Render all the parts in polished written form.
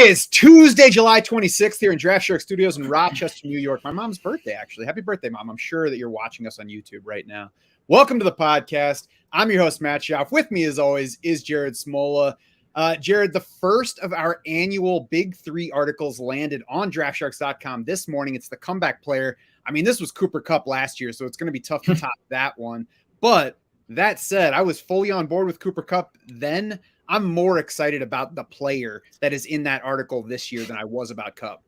is Tuesday, July 26th here in Draft Shark Studios in Rochester, New York. My mom's birthday, actually. Happy birthday, Mom. I'm sure that you're watching us on YouTube right now. Welcome to the podcast. I'm your host, Matt Schauf. With me, as always, is Jared Smola. Jared, the first of our annual Big Three articles landed on DraftSharks.com this morning. It's the comeback player. I mean, this was Cooper Kupp last year, so it's going to be tough to top that one. But that said, I was fully on board with Cooper Kupp then. I'm more excited about the player that is in that article this year than I was about Kupp.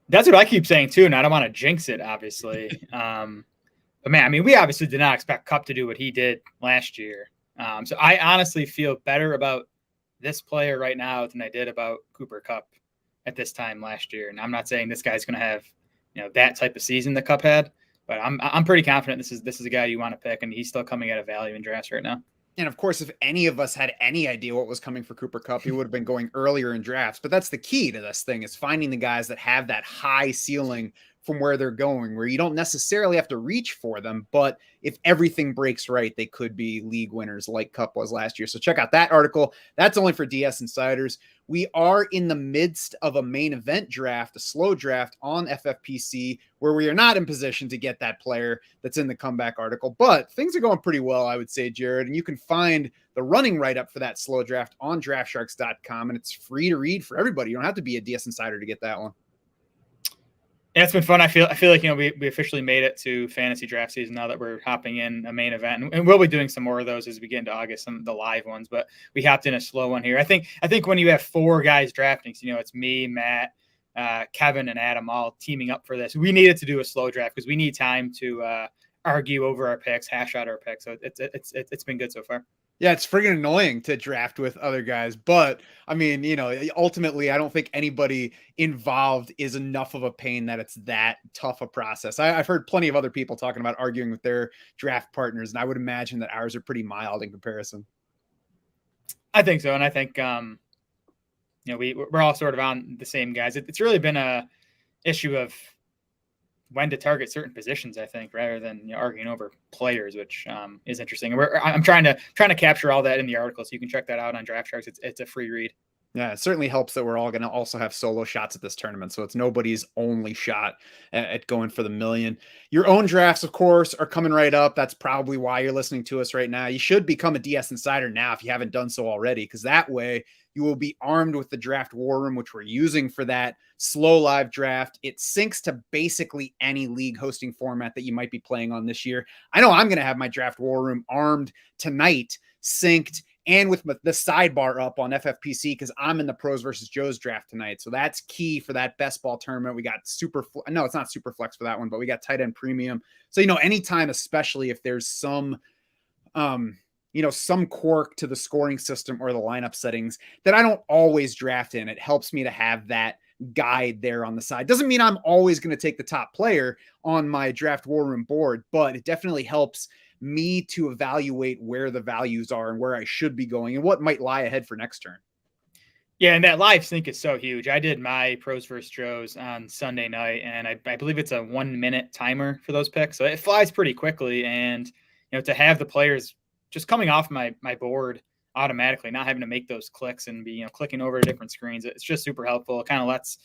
That's what I keep saying too, and I don't want to jinx it, obviously. But man, I mean, we obviously did not expect Kupp to do what he did last year. So I honestly feel better about this player right now than I did about Cooper Kupp at this time last year. And I'm not saying this guy's going to have, that type of season that Kupp had, but I'm pretty confident this is a guy you want to pick, and he's still coming at a value in drafts right now. And of course, if any of us had any idea what was coming for Cooper Kupp, he would have been going earlier in drafts. But that's the key to this thing, is finding the guys that have that high ceiling from where they're going, where you don't necessarily have to reach for them. But if everything breaks right, they could be league winners like Kupp was last year. So check out that article. That's only for DS Insiders. We are in the midst of a main event draft, a slow draft on FFPC, where we are not in position to get that player that's in the comeback article. But things are going pretty well, I would say, Jared. And you can find the running write-up for that slow draft on DraftSharks.com. And it's free to read for everybody. You don't have to be a DS Insider to get that one. Yeah, it's been fun. I feel like, we officially made it to fantasy draft season now that we're hopping in a main event, and we'll be doing some more of those as we get into August, some of the live ones, but we hopped in a slow one here. I think when you have four guys drafting, so, it's me, Matt, Kevin, and Adam all teaming up for this. We needed to do a slow draft because we need time to argue over our picks, hash out our picks. So it's been good so far. Yeah, it's friggin' annoying to draft with other guys. But, I mean, ultimately, I don't think anybody involved is enough of a pain that it's that tough a process. I've heard plenty of other people talking about arguing with their draft partners, and I would imagine that ours are pretty mild in comparison. I think so. And I think, we're all sort of on the same guys. It's really been a issue of when to target certain positions, I think, rather than arguing over players, which is interesting. And I'm trying to capture all that in the article, so you can check that out on Draft Sharks. It's a free read. Yeah, it certainly helps that we're all going to also have solo shots at this tournament, so it's nobody's only shot at going for the million. Your own drafts, of course, are coming right up. That's probably why you're listening to us right now. You should become a DS Insider now if you haven't done so already, because that way you will be armed with the draft war room, which we're using for that slow live draft. It syncs to basically any league hosting format that you might be playing on this year. I know I'm going to have my draft war room armed tonight, synced, and with the sidebar up on FFPC, because I'm in the Pros versus Joes draft tonight. So that's key for that best ball tournament. We got it's not super flex for that one, but we got tight end premium. So, anytime, especially if there's some quirk to the scoring system or the lineup settings that I don't always draft in, it helps me to have that guide there on the side. Doesn't mean I'm always going to take the top player on my draft war room board, but it definitely helps me to evaluate where the values are and where I should be going and what might lie ahead for next turn. Yeah, and that live sync is so huge. I did my Pros vs. Joes on Sunday night, and I believe it's a 1-minute timer for those picks. So it flies pretty quickly, and to have the players just coming off my board automatically, not having to make those clicks and be clicking over to different screens, it's just super helpful. It kind of lets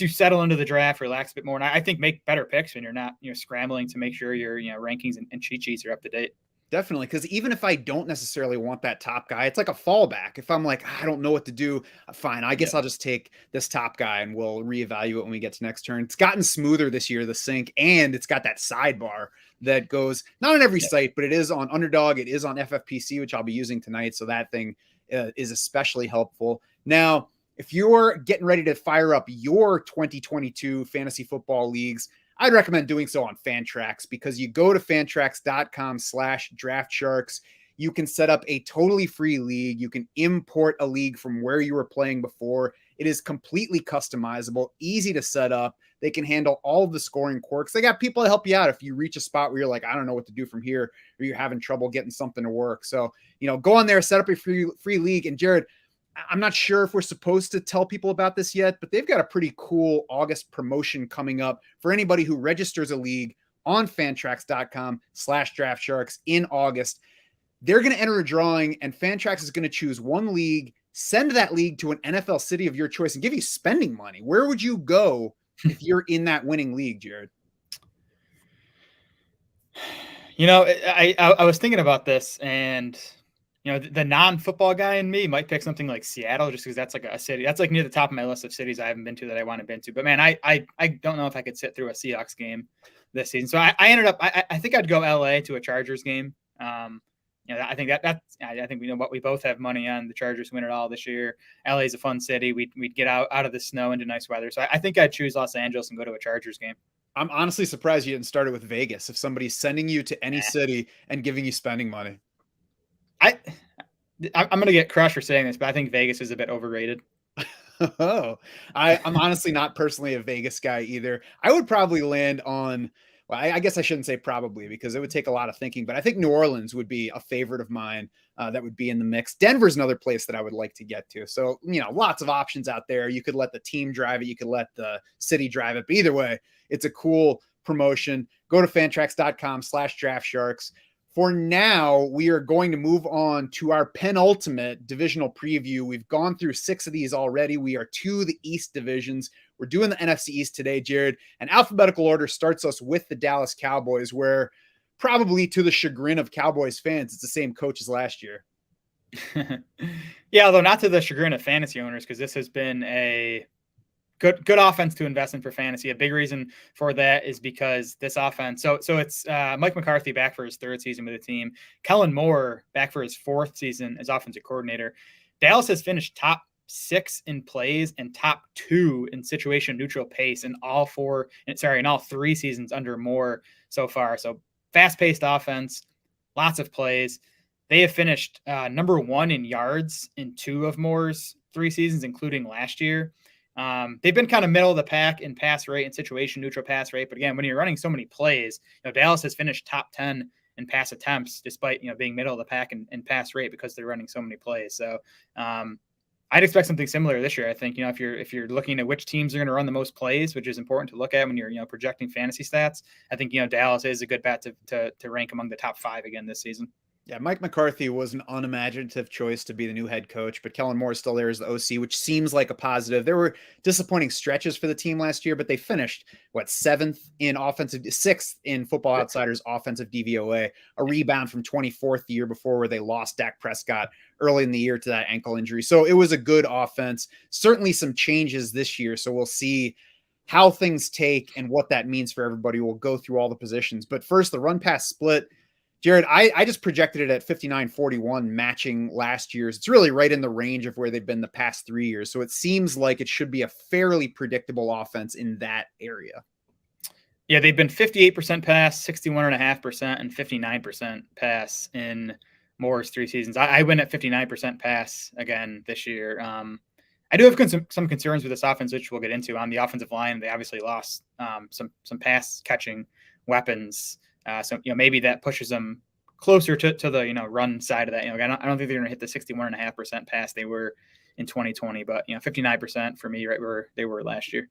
you settle into the draft, relax a bit more, and I think make better picks when you're not scrambling to make sure your rankings and cheat sheets are up to date. Definitely, because even if I don't necessarily want that top guy, it's like a fallback. If I'm like, I don't know what to do, fine, I guess I'll just take this top guy and we'll reevaluate when we get to next turn. It's gotten smoother this year, the sync, and it's got that sidebar that goes not on every site, but it is on Underdog. It is on FFPC, which I'll be using tonight. So that thing is especially helpful. Now, if you're getting ready to fire up your 2022 fantasy football leagues, I'd recommend doing so on Fantrax, because you go to fantrax.com/draftsharks. You can set up a totally free league. You can import a league from where you were playing before. It is completely customizable, easy to set up. They can handle all of the scoring quirks. They got people to help you out if you reach a spot where you're like, I don't know what to do from here, or you're having trouble getting something to work. So, go on there, set up a free league. And Jared, I'm not sure if we're supposed to tell people about this yet, but they've got a pretty cool August promotion coming up for anybody who registers a league on fantrax.com/draftsharks in August. They're going to enter a drawing, and Fantrax is going to choose one league send that league to an NFL city of your choice and give you spending money. Where would you go if you're in that winning league, Jared? I was thinking about this, and the non-football guy in me might pick something like Seattle, just because that's like a city that's like near the top of my list of cities I haven't been to that I want to been to. But man, I don't know if I could sit through a Seahawks game this season. So I ended up I think I'd go LA to a Chargers game. I think I think we both have money on the Chargers win it all this year. LA is a fun city. We'd get out of the snow into nice weather. So I think I'd choose Los Angeles and go to a Chargers game. I'm honestly surprised you didn't start it with Vegas. If somebody's sending you to any city and giving you spending money, I'm going to get crushed for saying this, but I think Vegas is a bit overrated. Oh, I'm honestly not personally a Vegas guy either. I would probably land on, well, I guess I shouldn't say probably because it would take a lot of thinking, but I think New Orleans would be a favorite of mine that would be in the mix. Denver's another place that I would like to get to. So, lots of options out there. You could let the team drive it. You could let the city drive it. But either way, it's a cool promotion. Go to fantrax.com/draftsharks. For now, we are going to move on to our penultimate divisional preview. We've gone through 6 of these already. We are to the East divisions. We're doing the NFC East today, Jared. And alphabetical order starts us with the Dallas Cowboys, where probably to the chagrin of Cowboys fans, it's the same coach as last year. Yeah, although not to the chagrin of fantasy owners, because this has been a good offense to invest in for fantasy. A big reason for that is because this offense. So it's Mike McCarthy back for his 3rd season with the team. Kellen Moore back for his 4th season as offensive coordinator. Dallas has finished top 6 in plays and top 2 in situation neutral pace in all 3 seasons under Moore so far. So fast-paced offense, lots of plays. They have finished number 1 in yards in 2 of Moore's 3 seasons, including last year. They've been kind of middle of the pack in pass rate and situation neutral pass rate. But again, when you're running so many plays, Dallas has finished top 10 in pass attempts, despite, being middle of the pack in pass rate because they're running so many plays. So, I'd expect something similar this year. I think, if you're looking at which teams are going to run the most plays, which is important to look at when you're, projecting fantasy stats, I think, Dallas is a good bet to rank among the top 5 again this season. Yeah, Mike McCarthy was an unimaginative choice to be the new head coach, but Kellen Moore is still there as the OC, which seems like a positive. There were disappointing stretches for the team last year, but they finished, 6th in Football Outsiders offensive DVOA, a rebound from 24th the year before where they lost Dak Prescott early in the year to that ankle injury. So it was a good offense. Certainly some changes this year, so we'll see how things take and what that means for everybody. We'll go through all the positions. But first, the run-pass split. Jared, I just projected it at 59-41, matching last year's. It's really right in the range of where they've been the past 3 years. So it seems like it should be a fairly predictable offense in that area. Yeah, they've been 58% pass, 61.5%, and 59% pass in Moore's 3 seasons. I win at 59% pass again this year. I do have some concerns with this offense, which we'll get into. On the offensive line, they obviously lost some pass catching weapons. So maybe that pushes them closer to the run side of that. I don't think they're going to hit the 61.5% pass they were in 2020, but 59% for me, right where they were last year.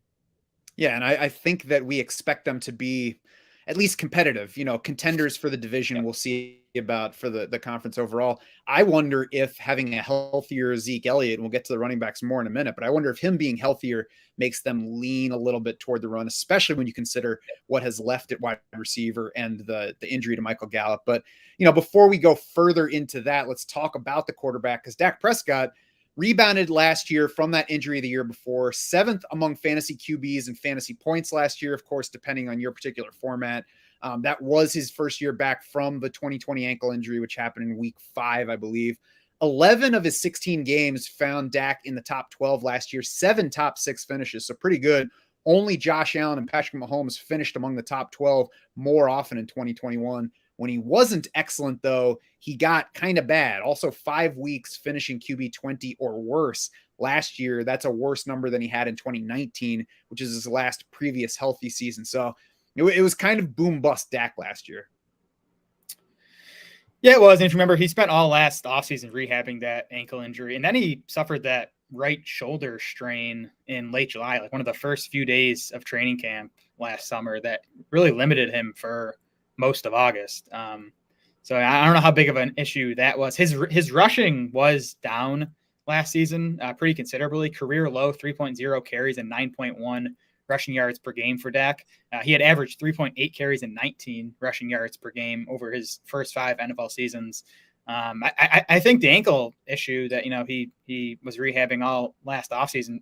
Yeah, and I think that we expect them to be at least competitive, contenders for the division. We'll see about for the conference overall. I wonder if having a healthier Ezekiel Elliott, and we'll get to the running backs more in a minute, but I wonder if him being healthier makes them lean a little bit toward the run, especially when you consider what has left at wide receiver and the injury to Michael Gallup. But, before we go further into that, let's talk about the quarterback, because Dak Prescott rebounded last year from that injury the year before, 7th among fantasy QBs and fantasy points last year, of course, depending on your particular format. That was his first year back from the 2020 ankle injury, which happened in week 5, I believe. 11 of his 16 games found Dak in the top 12 last year, 7 top 6 finishes. So pretty good. Only Josh Allen and Patrick Mahomes finished among the top 12 more often in 2021. When he wasn't excellent, though, he got kind of bad. Also 5 weeks finishing QB 20 or worse last year. That's a worse number than he had in 2019, which is his last previous healthy season. So it was kind of boom bust Dak last year. Yeah, it was. And if you remember, he spent all last offseason rehabbing that ankle injury. And then he suffered that right shoulder strain in late July, like one of the first few days of training camp last summer that really limited him for most of August. So I don't know how big of an issue that was. His rushing was down last season pretty considerably. Career low 3.0 carries and 9.1 rushing yards per game for Dak. He had averaged 3.8 carries and 19 rushing yards per game over his first 5 NFL seasons. I think the ankle issue that, he was rehabbing all last offseason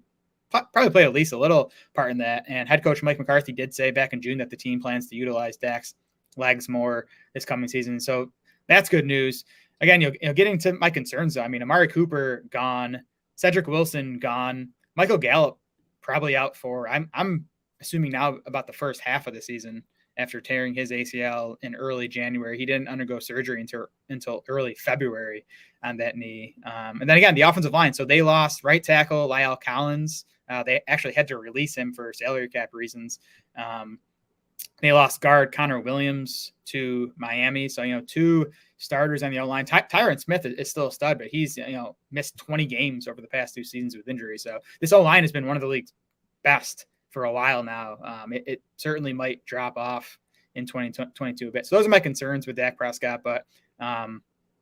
probably played at least a little part in that. And head coach Mike McCarthy did say back in June that the team plans to utilize Dak's legs more this coming season. So that's good news. Again, getting to my concerns, though, I mean, Amari Cooper gone, Cedric Wilson gone, Michael Gallup probably out for, I'm assuming now, about the first half of the season after tearing his ACL in early January. He didn't undergo surgery until early February on that knee. And then again, the offensive line. So they lost right tackle La'el Collins. They actually had to release him for salary cap reasons. They lost guard Connor Williams to Miami. So, 2 starters on the O-line. Tyron Smith is still a stud, but he's, missed 20 games over the past 2 seasons with injury. So this O-line has been one of the league's best for a while now. It certainly might drop off in 2022 a bit. So those are my concerns with Dak Prescott, but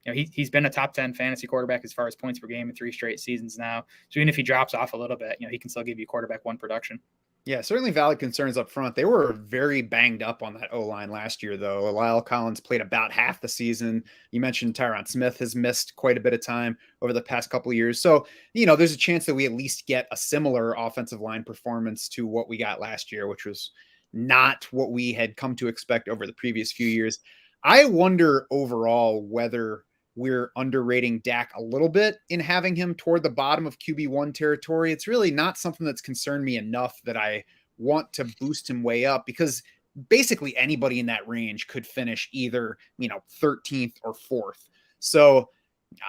he's been a top 10 fantasy quarterback as far as points per game in 3 straight seasons now. So even if he drops off a little bit, he can still give you quarterback 1 production. Yeah, certainly valid concerns up front. They were very banged up on that O-line last year, though. La'el Collins played about half the season. You mentioned Tyron Smith has missed quite a bit of time over the past couple of years. So, there's a chance that we at least get a similar offensive line performance to what we got last year, which was not what we had come to expect over the previous few years. I wonder overall whether we're underrating Dak a little bit in having him toward the bottom of QB1 territory. It's really not something that's concerned me enough that I want to boost him way up, because basically anybody in that range could finish either, 13th or 4th. So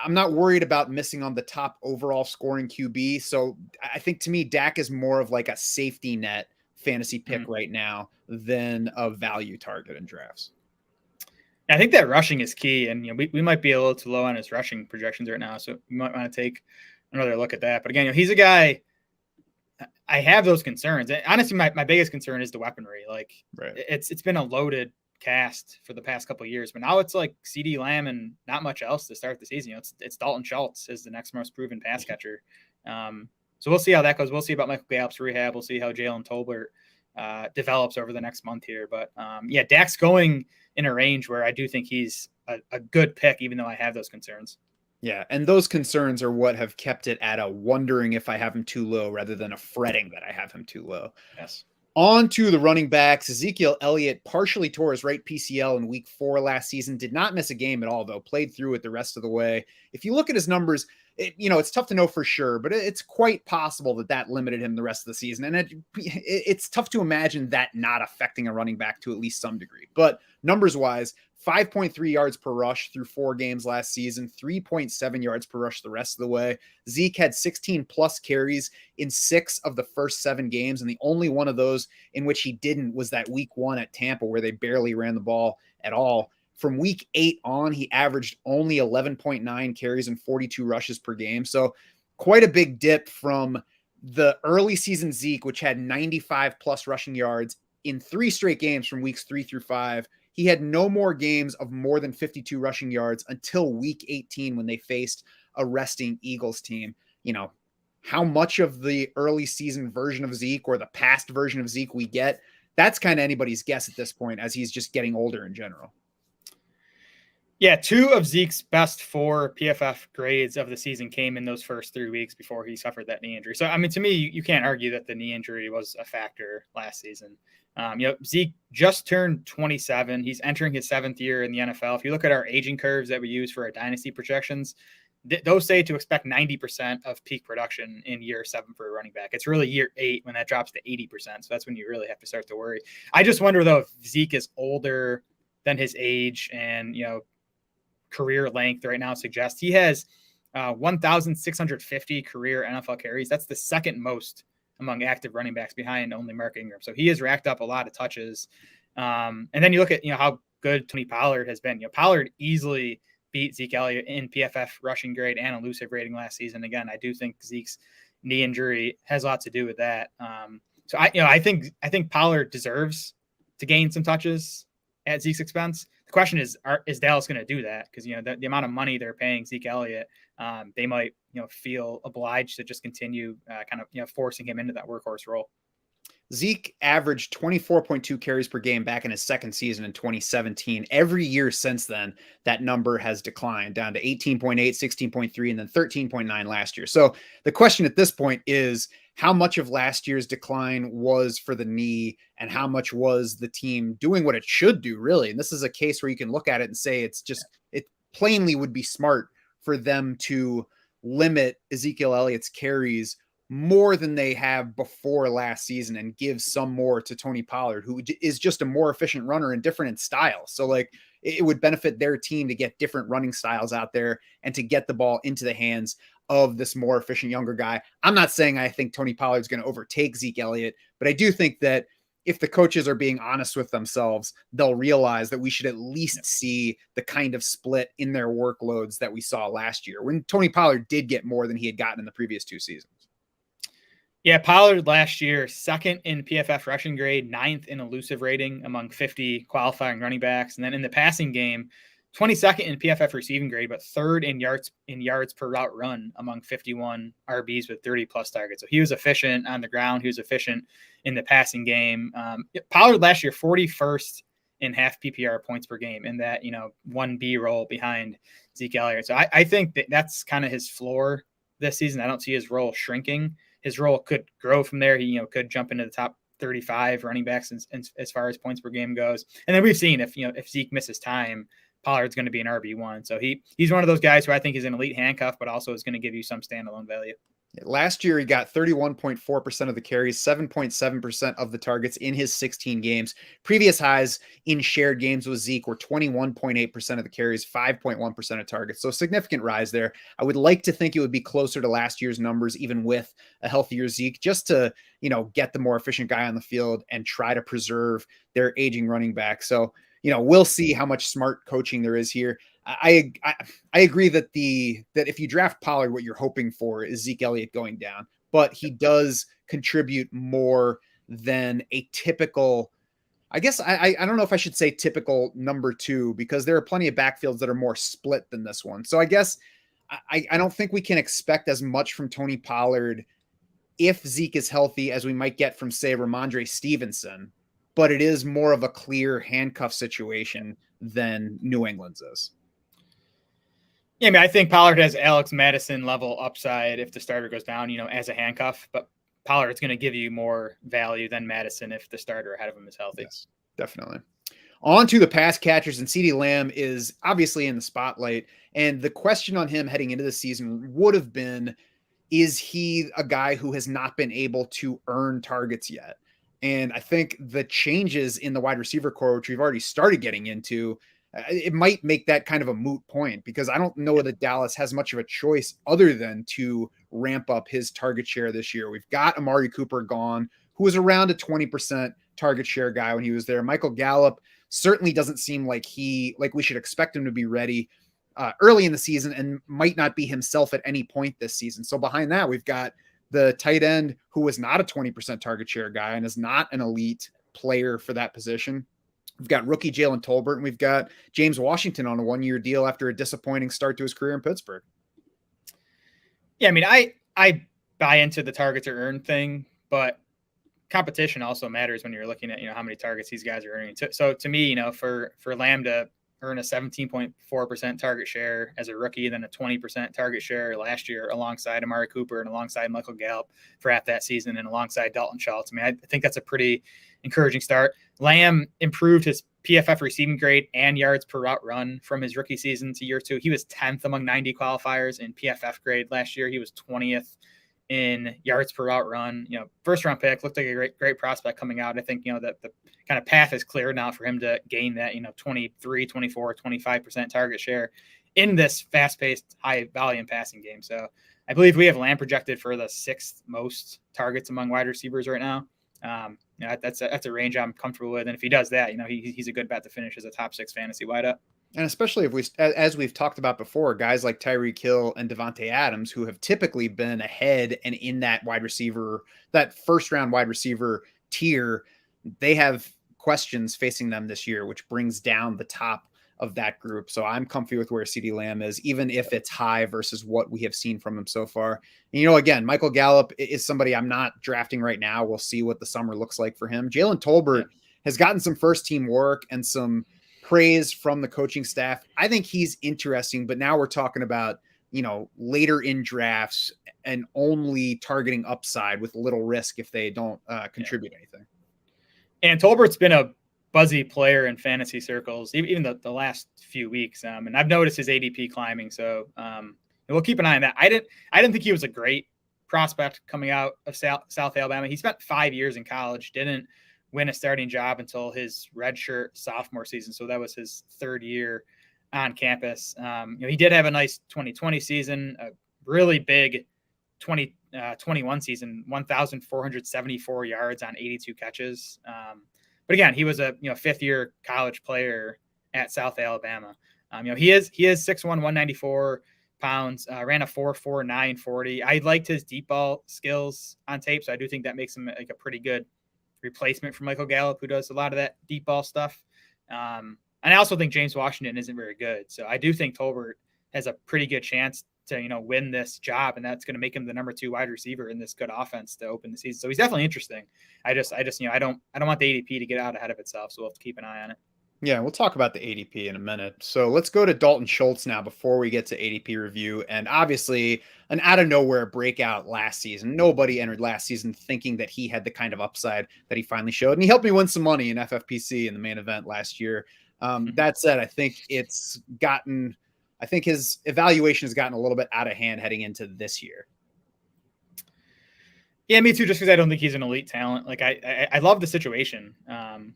I'm not worried about missing on the top overall scoring QB. So I think, to me, Dak is more of like a safety net fantasy pick right now than a value target in drafts. I think that rushing is key, and we might be a little too low on his rushing projections right now, so we might want to take another look at that. But again, he's a guy. I have those concerns. And honestly, my biggest concern is the weaponry. Like, right. It's been a loaded cast for the past couple of years, but now it's like CeeDee Lamb and not much else to start the season. It's Dalton Schultz is the next most proven pass catcher. So we'll see how that goes. We'll see about Michael Gallup's rehab. We'll see how Jalen Tolbert develops over the next month here. But Dak's going in a range where I do think he's a good pick, even though I have those concerns. Yeah, and those concerns are what have kept it at a wondering if I have him too low rather than a fretting that I have him too low. Yes. On to the running backs. Ezekiel Elliott partially tore his right PCL in week 4 last season. Did not miss a game at all, though. Played through it the rest of the way. If you look at his numbers, it's tough to know for sure, but it's quite possible that limited him the rest of the season. And it's tough to imagine that not affecting a running back to at least some degree. But numbers-wise, 5.3 yards per rush through 4 games last season, 3.7 yards per rush the rest of the way. Zeke had 16 plus carries in 6 of the first 7 games, and the only one of those in which he didn't was that week 1 at Tampa, where they barely ran the ball at all. From week 8 on, he averaged only 11.9 carries and 42 rushes per game. So quite a big dip from the early season Zeke, which had 95 plus rushing yards in 3 straight games from weeks 3 through 5. He had no more games of more than 52 rushing yards until week 18 when they faced a resting Eagles team. How much of the early season version of Zeke or the past version of Zeke we get, that's kind of anybody's guess at this point, as he's just getting older in general. Yeah, 2 of Zeke's best 4 PFF grades of the season came in those first 3 weeks before he suffered that knee injury. So, I mean, to me, you can't argue that the knee injury was a factor last season. Zeke just turned 27. He's entering his 7th year in the NFL. If you look at our aging curves that we use for our dynasty projections, those say to expect 90% of peak production in year 7 for a running back. It's really year 8 when that drops to 80%. So that's when you really have to start to worry. I just wonder, though, if Zeke is older than his age and, career length right now suggests. He has 1,650 career NFL carries. That's the second most among active running backs, behind only Mark Ingram. So he has racked up a lot of touches. And then you look at how good Tony Pollard has been. Pollard easily beat Zeke Elliott in PFF rushing grade and elusive rating last season. Again, I do think Zeke's knee injury has a lot to do with that. I think Pollard deserves to gain some touches at Zeke's expense. The question is Dallas going to do that? Because, the amount of money they're paying Zeke Elliott, they might, feel obliged to just continue kind of, forcing him into that workhorse role. Zeke averaged 24.2 carries per game back in his second season in 2017. Every year since then, that number has declined down to 18.8, 16.3, and then 13.9 last year. So the question at this point is, how much of last year's decline was for the knee and how much was the team doing what it should do, really? And this is a case where you can look at it and say it plainly would be smart for them to limit Ezekiel Elliott's carries more than they have before last season and give some more to Tony Pollard, who is just a more efficient runner and different in style. So like it would benefit their team to get different running styles out there and to get the ball into the hands of this more efficient younger guy. I'm not saying I think Tony Pollard's going to overtake Zeke Elliott, but I do think that if the coaches are being honest with themselves, they'll realize that we should at least see the kind of split in their workloads that we saw last year when Tony Pollard did get more than he had gotten in the previous 2 seasons. Yeah, Pollard last year, 2nd in PFF rushing grade, 9th in elusive rating among 50 qualifying running backs. And then in the passing game, 22nd in PFF receiving grade, but 3rd in yards per route run among 51 RBs with 30+ targets. So he was efficient on the ground. He was efficient in the passing game. Pollard last year, 41st in half PPR points per game in that, 1B role behind Zeke Elliott. So I think that's kind of his floor this season. I don't see his role shrinking. His role could grow from there. He, could jump into the top 35 running backs as far as points per game goes. And then we've seen if Zeke misses time, Pollard's going to be an RB1. So he's one of those guys who I think is an elite handcuff, but also is going to give you some standalone value. Last year, he got 31.4% of the carries, 7.7% of the targets in his 16 games. Previous highs in shared games with Zeke were 21.8% of the carries, 5.1% of targets. So a significant rise there. I would like to think it would be closer to last year's numbers, even with a healthier Zeke, just to, get the more efficient guy on the field and try to preserve their aging running back. So, we'll see how much smart coaching there is here. I agree that that if you draft Pollard, what you're hoping for is Zeke Elliott going down, but he does contribute more than a typical. I guess I don't know if I should say typical number 2, because there are plenty of backfields that are more split than this one. So I guess I don't think we can expect as much from Tony Pollard if Zeke is healthy as we might get from, say, Ramondre Stevenson, but it is more of a clear handcuff situation than New England's is. Yeah, I think Pollard has Alex Madison level upside if the starter goes down, as a handcuff, but Pollard's going to give you more value than Madison if the starter ahead of him is healthy. Yes, definitely. On to the pass catchers, and CeeDee Lamb is obviously in the spotlight. And the question on him heading into the season would have been, is he a guy who has not been able to earn targets yet? And I think the changes in the wide receiver core, which we've already started getting into, it might make that kind of a moot point, because I don't know that Dallas has much of a choice other than to ramp up his target share this year. We've got Amari Cooper gone, who was around a 20% target share guy when he was there. Michael Gallup certainly doesn't seem like we should expect him to be ready early in the season, and might not be himself at any point this season. So behind that, we've got the tight end who was not a 20% target share guy and is not an elite player for that position. We've got rookie Jalen Tolbert, and we've got James Washington on a 1-year deal after a disappointing start to his career in Pittsburgh. Yeah, I buy into the target to earn thing, but competition also matters when you're looking at, how many targets these guys are earning. So to me, for Lamb to earn a 17.4% target share as a rookie, then a 20% target share last year alongside Amari Cooper and alongside Michael Gallup for half that season and alongside Dalton Schultz. I think that's a pretty encouraging start. Lamb improved his PFF receiving grade and yards per route run from his rookie season to year 2. He was 10th among 90 qualifiers in PFF grade last year. He was 20th in yards per route run. First round pick, looked like a great prospect coming out. I think, that the kind of path is clear now for him to gain that, 23, 24, 25% target share in this fast-paced, high-volume passing game. So I believe we have Lamb projected for the 6th most targets among wide receivers right now. That's a range I'm comfortable with. And if he does that, he's a good bet to finish as a top 6 fantasy wideout. And especially as we've talked about before, guys like Tyreek Hill and Devontae Adams, who have typically been ahead and in that first round wide receiver tier, they have questions facing them this year, which brings down the top of that group. So I'm comfy with where CeeDee Lamb is, even if it's high versus what we have seen from him so far. And, again, Michael Gallup is somebody I'm not drafting right now. We'll see what the summer looks like for him. Jalen Tolbert has gotten some first team work and some praise from the coaching staff. I think he's interesting, but now we're talking about, later in drafts and only targeting upside with little risk if they don't contribute anything. And Tolbert's been a buzzy player in fantasy circles, even the last few weeks. And I've noticed his ADP climbing. So we'll keep an eye on that. I didn't think he was a great prospect coming out of South Alabama. He spent 5 years in college, didn't win a starting job until his redshirt sophomore season. So that was his third year on campus. He did have a nice 2020 season, a really big 2021 season, 1,474 yards on 82 catches. But again, he was a fifth year college player at South Alabama. He is 6'1", 194 pounds, ran a 4.49 40. I liked his deep ball skills on tape, so I do think that makes him like a pretty good replacement for Michael Gallup, who does a lot of that deep ball stuff. And I also think James Washington isn't very good. So I do think Tolbert has a pretty good chance to, win this job. And that's going to make him the number 2 wide receiver in this good offense to open the season. So he's definitely interesting. I don't want the ADP to get out ahead of itself. So we'll have to keep an eye on it. Yeah, we'll talk about the ADP in a minute. So let's go to Dalton Schultz now before we get to ADP review. And obviously an out of nowhere breakout last season. Nobody entered last season thinking that he had the kind of upside that he finally showed. And he helped me win some money in FFPC in the main event last year. That said, I think his evaluation has gotten a little bit out of hand heading into this year. Yeah, me too, just because I don't think he's an elite talent. Like I love the situation.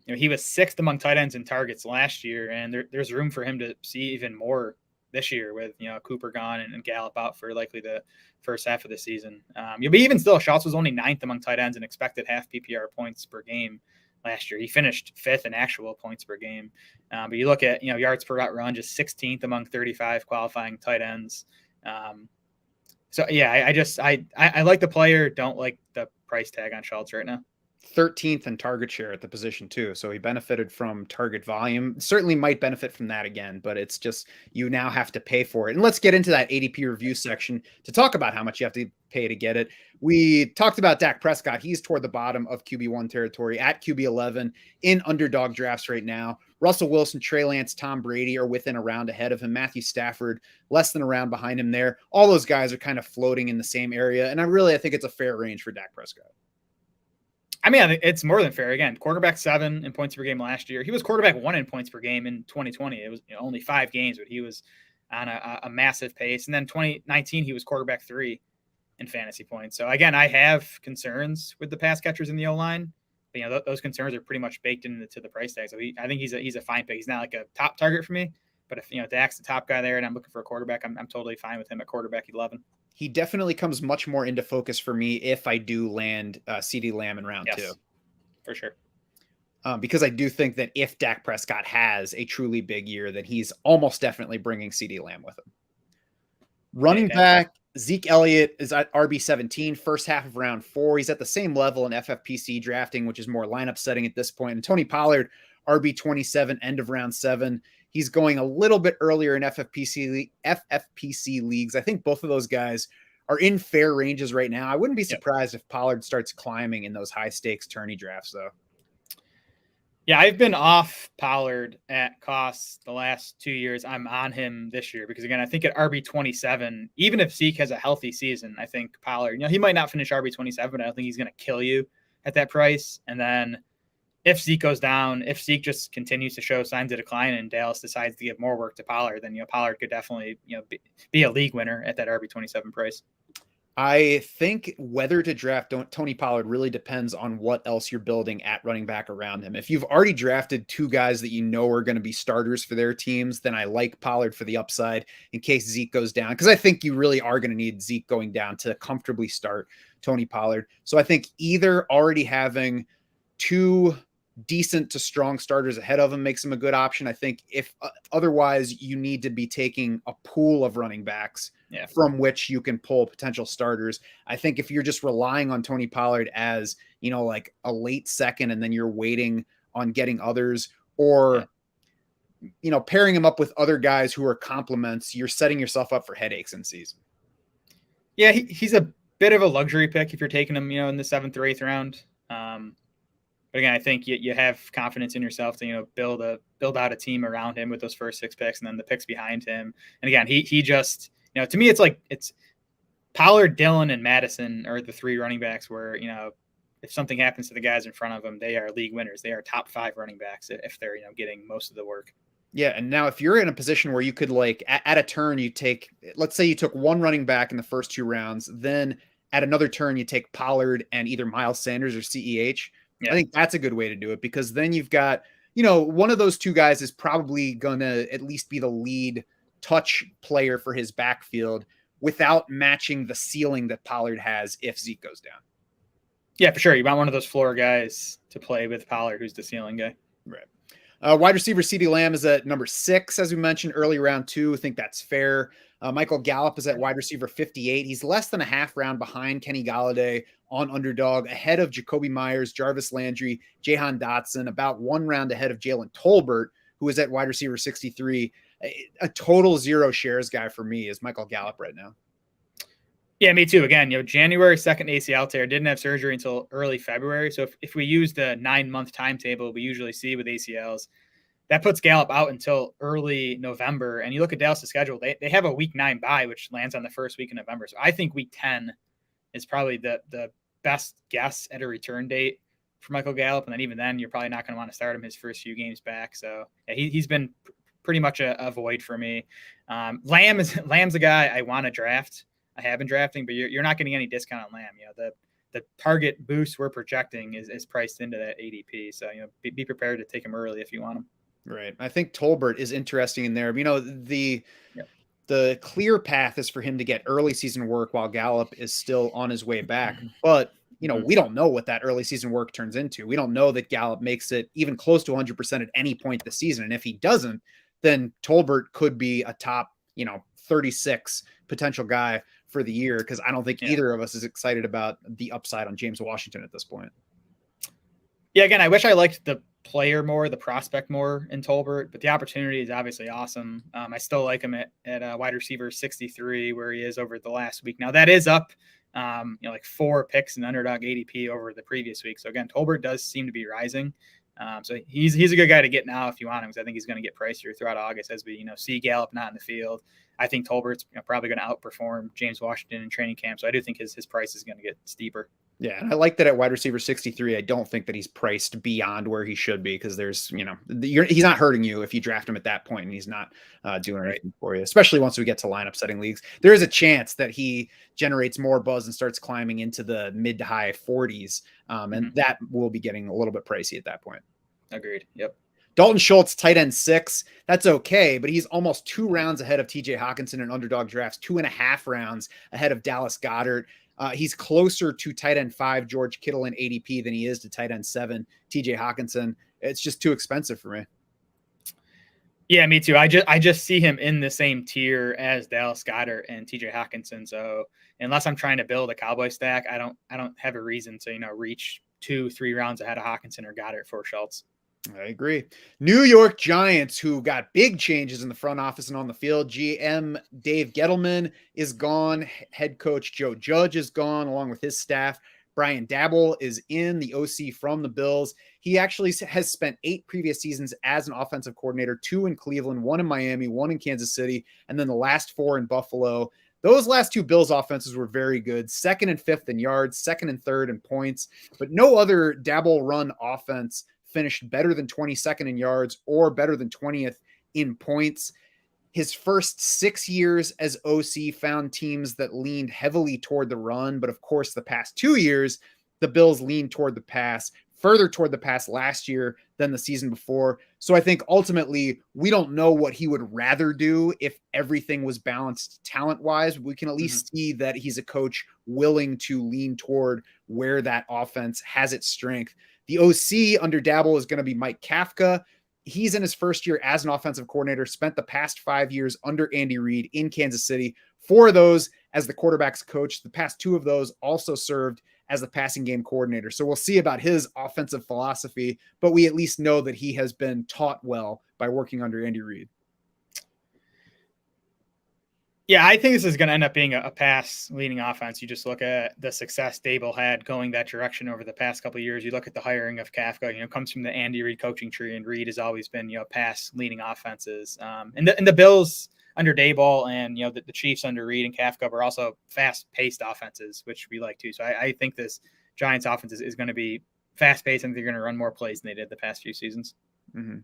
He was 6th among tight ends in targets last year, and there's room for him to see even more this year with, Cooper gone and Gallup out for likely the first half of the season. But even still, Schultz was only 9th among tight ends and expected half PPR points per game last year. He finished 5th in actual points per game. But you look at, yards per route run, just 16th among 35 qualifying tight ends. So yeah, I like the player, don't like the price tag on Schultz right now. 13th in target share at the position too. So he benefited from target volume. Certainly might benefit from that again, but it's just, you now have to pay for it. And let's get into that ADP review section to talk about how much you have to pay to get it. We talked about Dak Prescott. He's toward the bottom of QB1 territory at QB11 in underdog drafts right now. Russell Wilson, Trey Lance, Tom Brady are within a round ahead of him. Matthew Stafford, less than a round behind him there. All those guys are kind of floating in the same area. And I think it's a fair range for Dak Prescott. I mean, I think it's more than fair. Again, quarterback 7 in points per game last year. He was quarterback 1 in points per game in 2020. It was only 5 games, but he was on a massive pace. And then 2019, he was quarterback 3 in fantasy points. So again, I have concerns with the pass catchers in the O-line. But, those concerns are pretty much baked into the price tag. So I think he's a fine pick. He's not like a top target for me, but if Dak's the top guy there and I'm looking for a quarterback, I'm totally fine with him at quarterback 11. He definitely comes much more into focus for me if I do land CeeDee Lamb in round 2. For sure. Because I do think that if Dak Prescott has a truly big year, then he's almost definitely bringing CeeDee Lamb with him. Running back, Zeke Elliott is at RB17, first half of round 4. He's at the same level in FFPC drafting, which is more lineup setting at this point. And Tony Pollard, RB27, end of round 7. He's going a little bit earlier in FFPC leagues. I think both of those guys are in fair ranges right now. I wouldn't be surprised if Pollard starts climbing in those high stakes tourney drafts, though. Yeah, I've been off Pollard at costs the last 2 years. I'm on him this year because, again, I think at RB27, even if Zeke has a healthy season, I think Pollard, he might not finish RB27, but I don't think he's going to kill you at that price. And then if Zeke goes down, if Zeke just continues to show signs of decline and Dallas decides to give more work to Pollard, then Pollard could definitely be a league winner at that RB27 price. I think whether to draft Tony Pollard really depends on what else you're building at running back around him. If you've already drafted 2 guys that are going to be starters for their teams, then I like Pollard for the upside in case Zeke goes down, because I think you really are going to need Zeke going down to comfortably start Tony Pollard. So I think either already having 2 decent to strong starters ahead of him makes him a good option. I think if otherwise you need to be taking a pool of running backs from which you can pull potential starters. I think if you're just relying on Tony Pollard as, like a late second, and then you're waiting on getting others, or pairing him up with other guys who are complements, you're setting yourself up for headaches in season. Yeah, he's a bit of a luxury pick if you're taking him, in the 7th or 8th round. But again, I think you have confidence in yourself to, build out a team around him with those first 6 picks and then the picks behind him. And again, he just, to me, it's Pollard, Dillon, and Madison are the 3 running backs where, if something happens to the guys in front of them, they are league winners. They are top 5 running backs if they're, getting most of the work. Yeah. And now if you're in a position where you could at a turn, you take, let's say you took 1 running back in the first 2 rounds, then at another turn, you take Pollard and either Miles Sanders or CEH. Yeah. I think that's a good way to do it because then you've got, one of those 2 guys is probably going to at least be the lead touch player for his backfield without matching the ceiling that Pollard has if Zeke goes down. Yeah, for sure. You want one of those floor guys to play with Pollard, who's the ceiling guy. Right. Wide receiver CeeDee Lamb is at number 6, as we mentioned, early round 2. I think that's fair. Michael Gallup is at wide receiver 58. He's less than a half round behind Kenny Golladay on Underdog, ahead of Jacoby Myers, Jarvis Landry, Jahan Dotson, about 1 round ahead of Jalen Tolbert, who is at wide receiver 63. A total 0 shares guy for me is Michael Gallup right now. Yeah, me too. Again, January 2nd ACL tear, didn't have surgery until early February. So if we use the 9-month timetable we usually see with ACLs, that puts Gallup out until early November. And you look at Dallas' schedule, they have a week 9 bye, which lands on the first week in November. So I think week 10 is probably the best guess at a return date for Michael Gallup. And then even then, you're probably not going to want to start him his first few games back. So yeah, he's been pretty much a void for me. Lamb's a guy I want to draft. I have been drafting, but you're not getting any discount on Lamb. The target boost we're projecting is priced into that ADP. So, be prepared to take him early if you want him. Right. I think Tolbert is interesting in there. The clear path is for him to get early season work while Gallup is still on his way back. But, we don't know what that early season work turns into. We don't know that Gallup makes it even close to 100% at any point this season. And if he doesn't, then Tolbert could be a top, 36 potential guy for the year, because I don't think either of us is excited about the upside on James Washington at this point. Yeah, again, I wish I liked the player more, the prospect more in Tolbert, but the opportunity is obviously awesome. I still like him at wide receiver 63, where he is over the last week. Now that is up, 4 picks in Underdog ADP over the previous week. So again, Tolbert does seem to be rising. So he's a good guy to get now if you want him, because I think he's going to get pricier throughout August as we see Gallup not in the field. I think Tolbert's probably going to outperform James Washington in training camp, so I do think his price is going to get steeper. Yeah, and I like that at wide receiver 63. I don't think that he's priced beyond where he should be, because there's he's not hurting you if you draft him at that point, and he's not doing anything for you. Especially once we get to lineup setting leagues, there is a chance that he generates more buzz and starts climbing into the mid to high 40s, and that will be getting a little bit pricey at that point. Agreed. Yep. Dalton Schultz, tight end 6. That's okay, but he's almost 2 rounds ahead of TJ Hawkinson in Underdog drafts, 2.5 rounds ahead of Dallas Goedert. He's closer to tight end 5, George Kittle in ADP, than he is to tight end 7, TJ Hawkinson. It's just too expensive for me. Yeah, me too. I just see him in the same tier as Dallas Goedert and TJ Hawkinson. So unless I'm trying to build a Cowboy stack, I don't have a reason to reach 2-3 rounds ahead of Hawkinson or Goedert for Schultz. I agree. New York Giants, who got big changes in the front office and on the field. GM Dave Gettleman is gone. Head coach Joe Judge is gone, along with his staff. Brian Daboll is in, the OC from the Bills. He actually has spent 8 previous seasons as an offensive coordinator, 2 in Cleveland, 1 in Miami, 1 in Kansas City, and then the last 4 in Buffalo. Those last 2 Bills offenses were very good, 2nd and 5th in yards, 2nd and 3rd in points, but no other Daboll run offense finished better than 22nd in yards or better than 20th in points. His first 6 years as OC found teams that leaned heavily toward the run, but of course the past 2 years, the Bills leaned toward the pass, further toward the pass last year than the season before. So I think ultimately we don't know what he would rather do if everything was balanced talent-wise. We can at least see that he's a coach willing to lean toward where that offense has its strength. The OC under Daboll is going to be Mike Kafka. He's in his first year as an offensive coordinator, spent the past 5 years under Andy Reid in Kansas City. 4 of those as the quarterback's coach. The past 2 of those also served as the passing game coordinator. So we'll see about his offensive philosophy, but we at least know that he has been taught well by working under Andy Reid. Yeah, I think this is going to end up being a pass-leaning offense. You just look at the success Dable had going that direction over the past couple of years. You look at the hiring of Kafka, comes from the Andy Reid coaching tree, and Reid has always been, pass-leaning offenses. And the Bills under Daboll and, the Chiefs under Reid and Kafka were also fast-paced offenses, which we like too. So I think this Giants offense is going to be fast-paced, and they're going to run more plays than they did the past few seasons. Mm-hmm.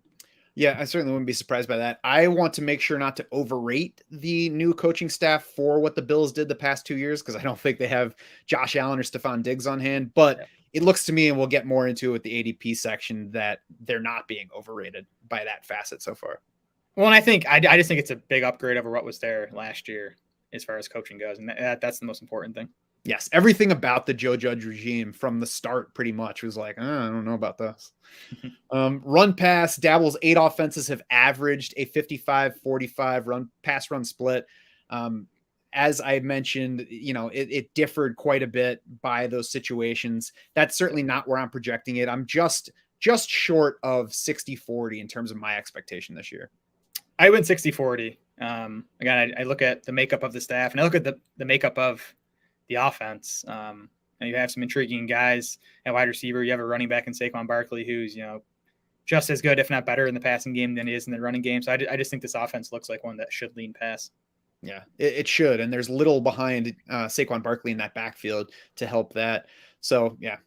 Yeah, I certainly wouldn't be surprised by that. I want to make sure not to overrate the new coaching staff for what the Bills did the past 2 years, because I don't think they have Josh Allen or Stephon Diggs on hand. But It looks to me, and we'll get more into it with the ADP section, that they're not being overrated by that facet so far. Well, and I just think it's a big upgrade over what was there last year as far as coaching goes, and that's the most important thing. Yes, everything about the Joe Judge regime from the start pretty much was like, I don't know about this. Run pass, Daboll's 8 offenses have averaged a 55-45 pass run split. As I mentioned, it differed quite a bit by those situations. That's certainly not where I'm projecting it. I'm just short of 60-40 in terms of my expectation this year. I went 60-40. Again, I look at the makeup of the staff, and I look at the makeup of the offense. And you have some intriguing guys at wide receiver. You have a running back in Saquon Barkley who's, just as good, if not better, in the passing game than he is in the running game. So I just think this offense looks like one that should lean pass. Yeah, it should. And there's little behind Saquon Barkley in that backfield to help that. So, yeah.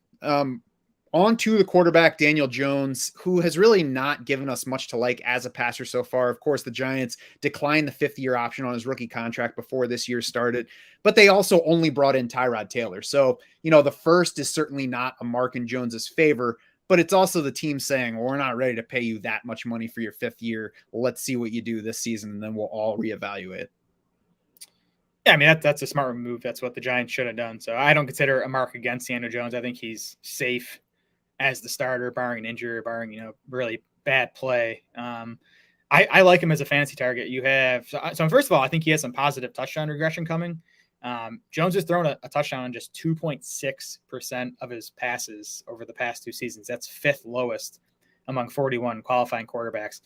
On to the quarterback, Daniel Jones, who has really not given us much to like as a passer so far. Of course, the Giants declined the 5th-year option on his rookie contract before this year started, but they also only brought in Tyrod Taylor. So, the first is certainly not a mark in Jones's favor, but it's also the team saying, well, we're not ready to pay you that much money for your 5th year. Let's see what you do this season, and then we'll all reevaluate. Yeah, I mean, that's a smart move. That's what the Giants should have done. So I don't consider a mark against Daniel Jones. I think he's safe as the starter, barring an injury, barring, really bad play. I like him as a fantasy target. So first of all, I think he has some positive touchdown regression coming. Jones has thrown a touchdown on just 2.6% of his passes over the past 2 seasons. That's 5th lowest among 41 qualifying quarterbacks.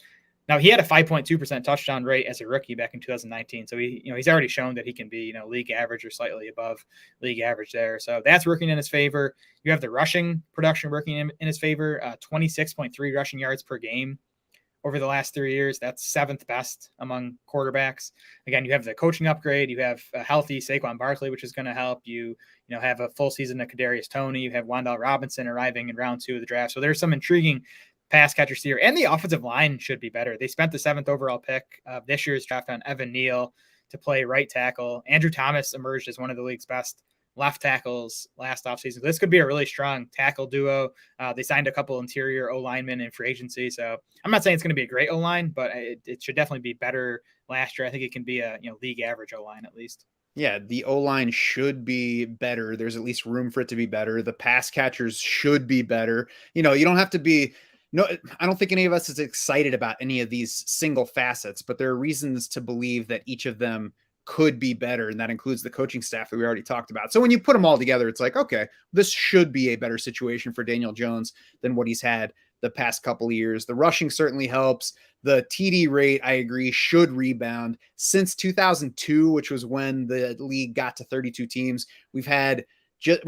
Now, he had a 5.2% touchdown rate as a rookie back in 2019. So he's already shown that he can be, league average or slightly above league average there. So that's working in his favor. You have the rushing production working in his favor, 26.3 rushing yards per game over the last 3 years. That's 7th best among quarterbacks. Again, you have the coaching upgrade. You have a healthy Saquon Barkley, which is going to help you, have a full season of Kadarius Toney. You have Wan'Dale Robinson arriving in round 2 of the draft. So there's some intriguing pass catcher steer, and the offensive line should be better. They spent the 7th overall pick of this year's draft on Evan Neal to play right tackle. Andrew Thomas emerged as one of the league's best left tackles last offseason. This could be a really strong tackle duo. They signed a couple interior O-linemen in free agency. So I'm not saying it's going to be a great O-line, but it should definitely be better last year. I think it can be a league average O-line at least. Yeah, the O-line should be better. There's at least room for it to be better. The pass catchers should be better. You don't have to be No, I don't think any of us is excited about any of these single facets, but there are reasons to believe that each of them could be better. And that includes the coaching staff that we already talked about. So when you put them all together, it's like, okay, this should be a better situation for Daniel Jones than what he's had the past couple of years. The rushing certainly helps. The TD rate, I agree, should rebound. Since 2002, which was when the league got to 32 teams, we've had 9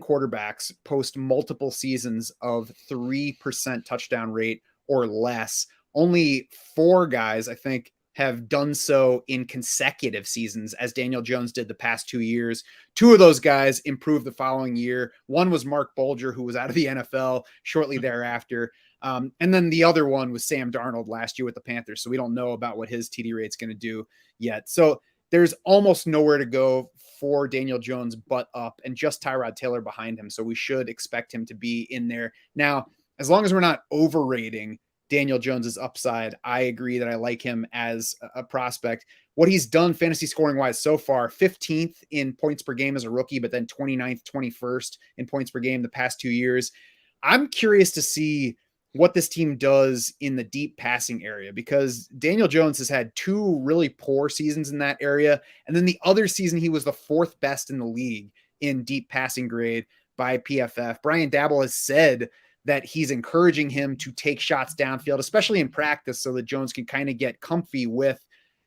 quarterbacks post multiple seasons of 3% touchdown rate or less. Only 4 guys, I think, have done so in consecutive seasons, as Daniel Jones did the past 2 years. 2 of those guys improved the following year. One was Mark Bolger, who was out of the NFL shortly thereafter. And then the other one was Sam Darnold last year with the Panthers. So we don't know about what his TD rate's going to do yet. So there's almost nowhere to go for Daniel Jones but up, and just Tyrod Taylor behind him. So we should expect him to be in there. Now, as long as we're not overrating Daniel Jones's upside, I agree that I like him as a prospect. What he's done fantasy scoring wise so far, 15th in points per game as a rookie, but then 29th, 21st in points per game the past 2 years. I'm curious to see what this team does in the deep passing area, because Daniel Jones has had 2 really poor seasons in that area. And then the other season, he was the 4th best in the league in deep passing grade by PFF. Brian Dabble has said that he's encouraging him to take shots downfield, especially in practice, so that Jones can kind of get comfy with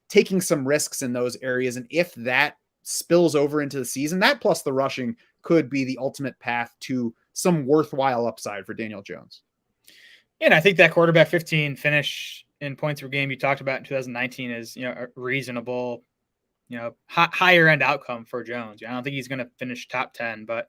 taking some risks in those areas. And if that spills over into the season, that plus the rushing could be the ultimate path to some worthwhile upside for Daniel Jones. And I think that quarterback 15 finish in points per game you talked about in 2019 is, a reasonable, higher end outcome for Jones. I don't think he's going to finish top 10, but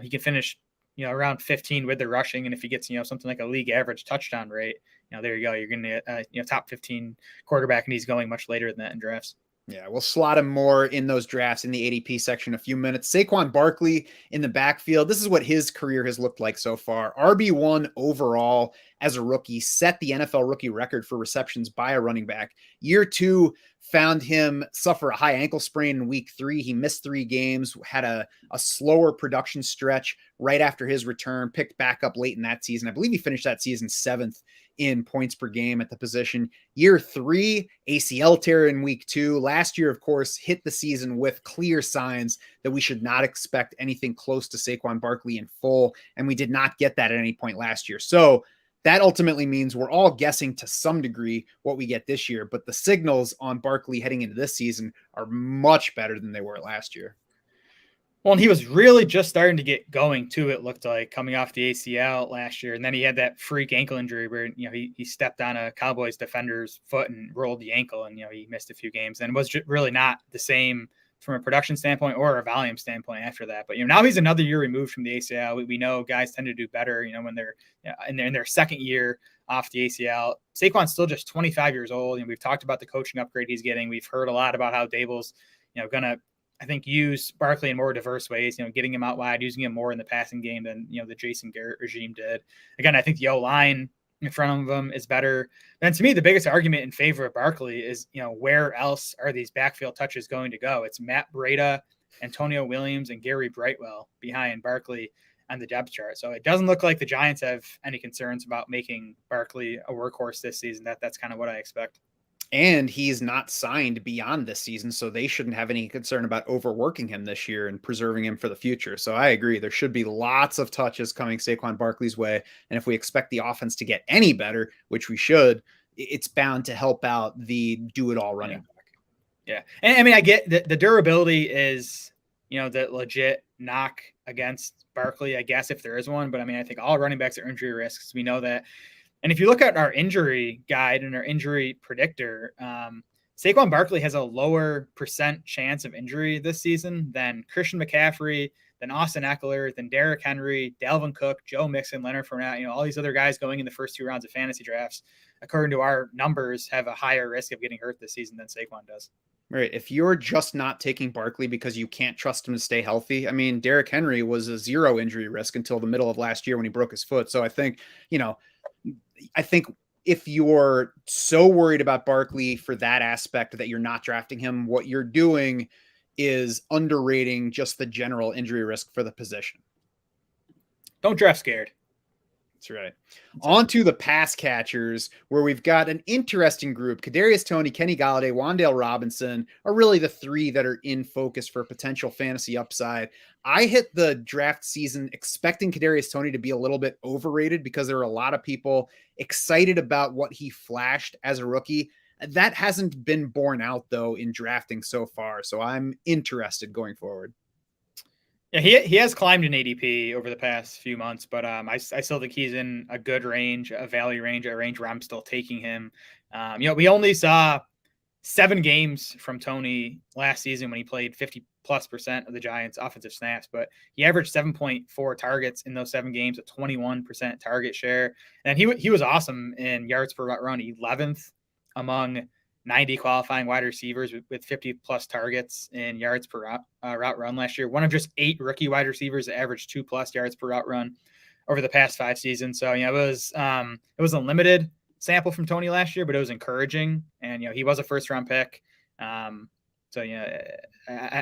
he can finish, around 15 with the rushing. And if he gets, something like a league average touchdown rate, there you go. You're going to get top 15 quarterback, and he's going much later than that in drafts. Yeah, we'll slot him more in those drafts in the ADP section in a few minutes. Saquon Barkley in the backfield. This is what his career has looked like so far. RB1 overall as a rookie, set the NFL rookie record for receptions by a running back. Year 2 found him suffer a high ankle sprain in week 3. He missed 3 games, had a slower production stretch right after his return, picked back up late in that season. I believe he finished that season 7th in points per game at the position. Year 3, ACL tear in week 2. Last year, of course, hit the season with clear signs that we should not expect anything close to Saquon Barkley in full, and we did not get that at any point last year. So that ultimately means we're all guessing to some degree what we get this year, but the signals on Barkley heading into this season are much better than they were last year. Well, and he was really just starting to get going too, it looked like, coming off the ACL last year. And then he had that freak ankle injury where, he stepped on a Cowboys defender's foot and rolled the ankle, and, he missed a few games and was really not the same from a production standpoint or a volume standpoint after that. But, now he's another year removed from the ACL. We know guys tend to do better, when they're in their second year off the ACL. Saquon's still just 25 years old. And we've talked about the coaching upgrade he's getting. We've heard a lot about how Dable's, going to, I think, use Barkley in more diverse ways, getting him out wide, using him more in the passing game than, the Jason Garrett regime did. Again, I think the O-line in front of him is better. And to me, the biggest argument in favor of Barkley is, where else are these backfield touches going to go? It's Matt Breida, Antonio Williams, and Gary Brightwell behind Barkley on the depth chart. So it doesn't look like the Giants have any concerns about making Barkley a workhorse this season. That's kind of what I expect. And he's not signed beyond this season, so they shouldn't have any concern about overworking him this year and preserving him for the future. So I agree. There should be lots of touches coming Saquon Barkley's way. And if we expect the offense to get any better, which we should, it's bound to help out the do-it-all running back. Yeah. And I mean, I get the durability is, the legit knock against Barkley, I guess, if there is one. But I mean, I think all running backs are injury risks. We know that. And if you look at our injury guide and our injury predictor, Saquon Barkley has a lower % chance of injury this season than Christian McCaffrey, than Austin Eckler, than Derrick Henry, Dalvin Cook, Joe Mixon, Leonard Fournette, all these other guys going in the first 2 rounds of fantasy drafts, according to our numbers, have a higher risk of getting hurt this season than Saquon does. Right. If you're just not taking Barkley because you can't trust him to stay healthy, I mean, Derrick Henry was a 0 injury risk until the middle of last year when he broke his foot. So I think, if you're so worried about Barkley for that aspect that you're not drafting him, what you're doing is underrating just the general injury risk for the position. Don't draft scared. That's right. On to the pass catchers, where we've got an interesting group. Kadarius Toney, Kenny Golladay, Wan'Dale Robinson are really the 3 that are in focus for potential fantasy upside. I hit the draft season expecting Kadarius Toney to be a little bit overrated because there are a lot of people excited about what he flashed as a rookie. That hasn't been borne out, though, in drafting so far. So I'm interested going forward. Yeah, he has climbed in ADP over the past few months, but I still think he's in a good range, a value range, a range where I'm still taking him. We only saw 7 games from Toney last season when he played 50+% of the Giants' offensive snaps, but he averaged 7.4 targets in those 7 games, a 21% target share. And he was awesome in yards per route run, 11th among 90 qualifying wide receivers with 50+ targets in yards per route run last year. One of just 8 rookie wide receivers that averaged 2+ yards per route run over the past 5 seasons. So, it was a limited sample from Toney last year, but it was encouraging. And, he was a first-round pick. I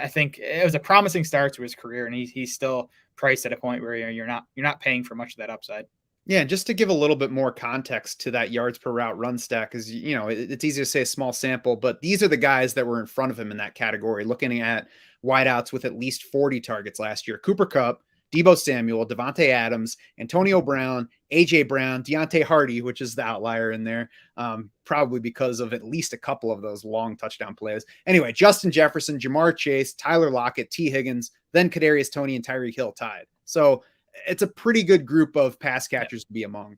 think it was a promising start to his career, and he's still priced at a point where you're not paying for much of that upside. Yeah, and just to give a little bit more context to that yards per route run stack, because it's easy to say a small sample, but these are the guys that were in front of him in that category. Looking at wideouts with at least 40 targets last year: Cooper Kupp, Debo Samuel, Devontae Adams, Antonio Brown, AJ Brown, Deontay Hardy, which is the outlier in there, probably because of at least a couple of those long touchdown plays. Anyway, Justin Jefferson, Jamar Chase, Tyler Lockett, T. Higgins, then Kadarius Toney and Tyreek Hill tied. So it's a pretty good group of pass catchers to be among.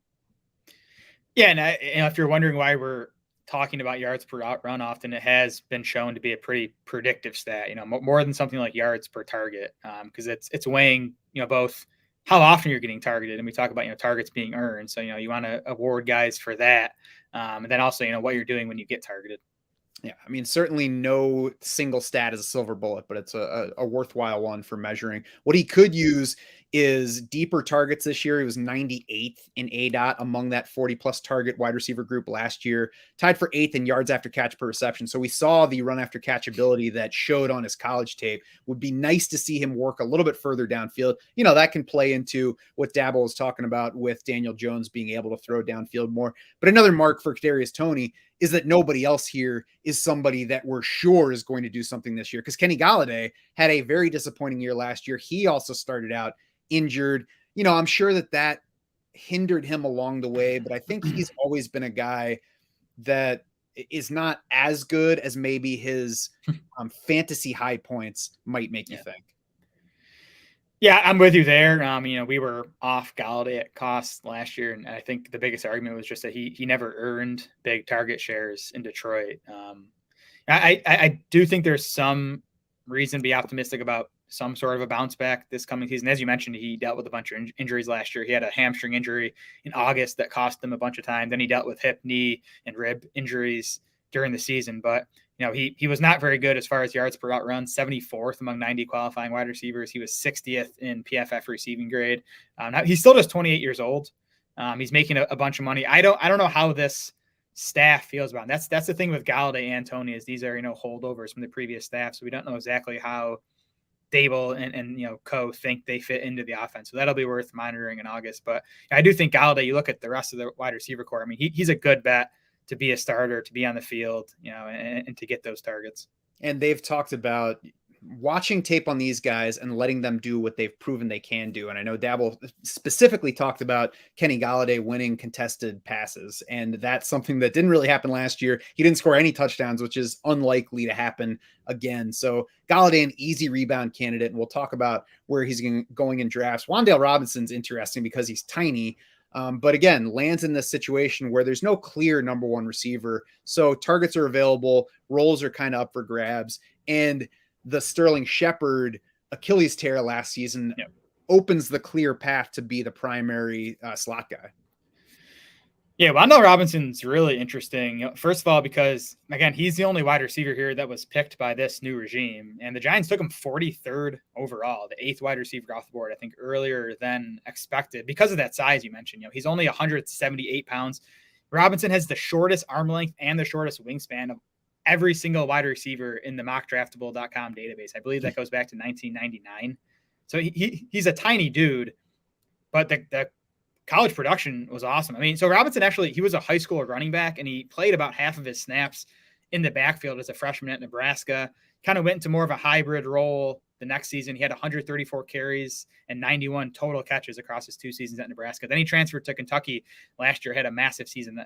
Yeah, and if you're wondering why we're talking about yards per run often, it has been shown to be a pretty predictive stat. More than something like yards per target, because it's weighing both how often you're getting targeted, and we talk about targets being earned. So you want to award guys for that, and then also what you're doing when you get targeted. Yeah, I mean, certainly no single stat is a silver bullet, but it's a worthwhile one for measuring. What he could use is deeper targets this year. He was 98th in ADOT among that 40-plus target wide receiver group last year, tied for 8th in yards after catch per reception. So we saw the run after catch ability that showed on his college tape. Would be nice to see him work a little bit further downfield. That can play into what Dabo was talking about with Daniel Jones being able to throw downfield more. But another mark for Kadarius Toney is that nobody else here is somebody that we're sure is going to do something this year, because Kenny Golladay had a very disappointing year last year. He also started out injured. I'm sure that hindered him along the way, but I think he's always been a guy that is not as good as maybe his fantasy high points might make you think. Yeah, I'm with you there. We were off Golladay at cost last year, and I think the biggest argument was just that he never earned big target shares in Detroit. I do think there's some reason to be optimistic about some sort of a bounce back this coming season. As you mentioned, he dealt with a bunch of injuries last year. He had a hamstring injury in August that cost him a bunch of time. Then he dealt with hip, knee, and rib injuries during the season. But he was not very good as far as yards per route run, 74th among 90 qualifying wide receivers. He was 60th in PFF receiving grade. Now he's still just 28 years old. He's making a bunch of money. I don't know how this staff feels about him. That's the thing with Golladay and Toney, is these are holdovers from the previous staff, so we don't know exactly how Dable and co think they fit into the offense. So that'll be worth monitoring in August. But I do think Golladay, you look at the rest of the wide receiver core, I mean, he's a good bet to be a starter, to be on the field, and to get those targets. And they've talked about watching tape on these guys and letting them do what they've proven they can do. And I know Dabo specifically talked about Kenny Golladay winning contested passes, and that's something that didn't really happen last year. He didn't score any touchdowns, which is unlikely to happen again. So Golladay, an easy rebound candidate, and we'll talk about where he's going in drafts. Wan'Dale Robinson's interesting because he's tiny, but again, lands in this situation where there's no clear number one receiver. So targets are available, roles are kind of up for grabs, and the Sterling Shepard Achilles tear last season opens the clear path to be the primary slot guy. Yeah, Wan'Dale Robinson's really interesting. First of all, because again, he's the only wide receiver here that was picked by this new regime, and the Giants took him 43rd overall, the 8th wide receiver off the board, I think earlier than expected because of that size you mentioned. He's only 178 pounds. Robinson has the shortest arm length and the shortest wingspan of every single wide receiver in the mockdraftable.com database. I believe that goes back to 1999. So he's a tiny dude, but the college production was awesome. I mean, so Robinson he was a high school running back, and he played about half of his snaps in the backfield as a freshman at Nebraska, kind of went into more of a hybrid role the next season. He had 134 carries and 91 total catches across his 2 seasons at Nebraska. Then he transferred to Kentucky last year, had a massive season,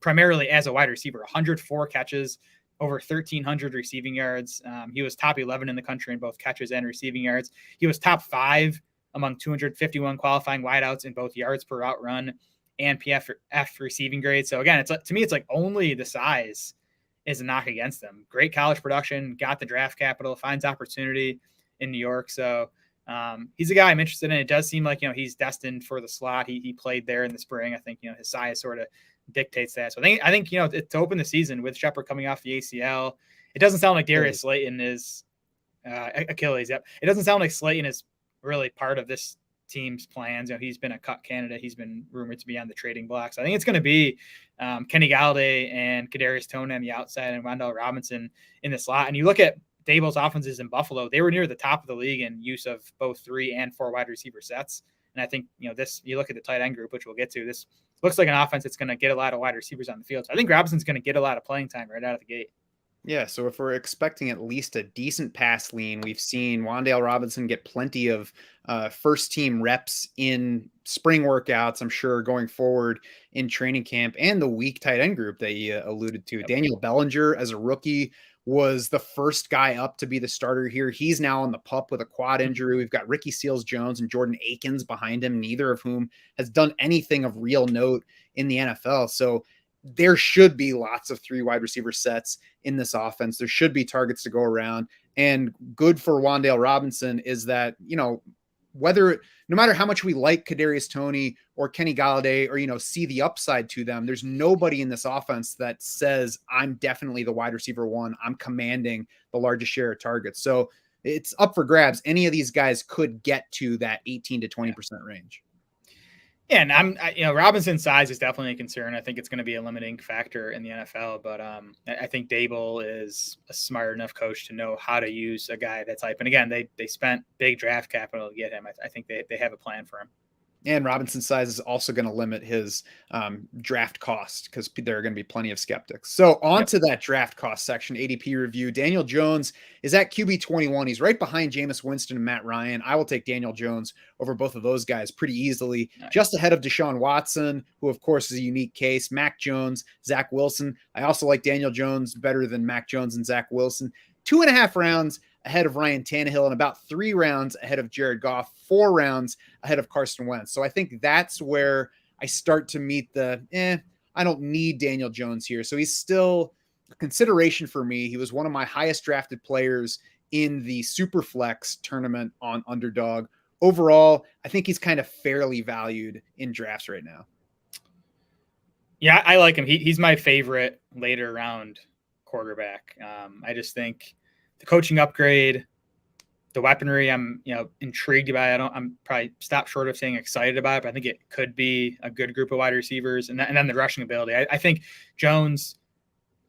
primarily as a wide receiver, 104 catches, over 1,300 receiving yards. He was top 11 in the country in both catches and receiving yards. He was top 5 among 251 qualifying wideouts in both yards per route run and PFF receiving grade. So again, to me, it's like only the size is a knock against them. Great college production, got the draft capital, finds opportunity in New York. So he's a guy I'm interested in. It does seem like, he's destined for the slot. He played there in the spring. I think, his size sort of dictates that. So I think, to open the season with Shepard coming off the ACL, it doesn't sound like Darius Slayton is Achilles. Yep. It doesn't sound like Slayton is really part of this team's plans. He's been a cut candidate. He's been rumored to be on the trading block. So I think it's going to be Kenny Golladay and Kadarius Toney on the outside and Wan'Dale Robinson in the slot. And you look at Dable's offenses in Buffalo, they were near the top of the league in use of both 3 and 4 wide receiver sets And I think, this, you look at the tight end group, which we'll get to, this looks like an offense that's going to get a lot of wide receivers on the field. So I think Robinson's going to get a lot of playing time right out of the gate. Yeah, so if we're expecting at least a decent pass lean, we've seen Wan'Dale Robinson get plenty of first team reps in spring workouts, I'm sure, going forward in training camp, and the weak tight end group that you alluded to. Yep. Daniel Bellinger, as a rookie, was the first guy up to be the starter here. He's now on the PUP with a quad injury. We've got Ricky Seals-Jones and Jordan Akins behind him, neither of whom has done anything of real note in the NFL. So there should be lots of 3 wide receiver sets in this offense. There should be targets to go around. And good for Wan'Dale Robinson is that, no matter how much we like Kadarius Toney or Kenny Golladay or, see the upside to them, there's nobody in this offense that says, I'm definitely the wide receiver 1. I'm commanding the largest share of targets. So it's up for grabs. Any of these guys could get to that 18 to 20% range. Yeah, and Robinson's size is definitely a concern. I think it's going to be a limiting factor in the NFL, but I think Dable is a smart enough coach to know how to use a guy of that type. And again, they spent big draft capital to get him. I think they have a plan for him. And Robinson's size is also going to limit his draft cost because there are going to be plenty of skeptics. So on to that draft cost section, ADP review. Daniel Jones is at QB 21. He's right behind Jameis Winston and Matt Ryan. I will take Daniel Jones over both of those guys pretty easily. Nice. Just ahead of Deshaun Watson, who of course is a unique case, Mac Jones, Zach Wilson. I also like Daniel Jones better than Mac Jones and Zach Wilson. 2.5 rounds ahead of Ryan Tannehill and about 3 rounds ahead of Jared Goff, 4 rounds ahead of Carson Wentz. So I think that's where I start to meet I don't need Daniel Jones here. So he's still a consideration for me. He was one of my highest drafted players in the Superflex tournament on Underdog. Overall, I think he's kind of fairly valued in drafts right now. Yeah, I like him. He's my favorite later round quarterback. I just think the coaching upgrade, the weaponry, I'm intrigued by. I'm probably stopped short of saying excited about it, but I think it could be a good group of wide receivers, and then the rushing ability. I think Jones,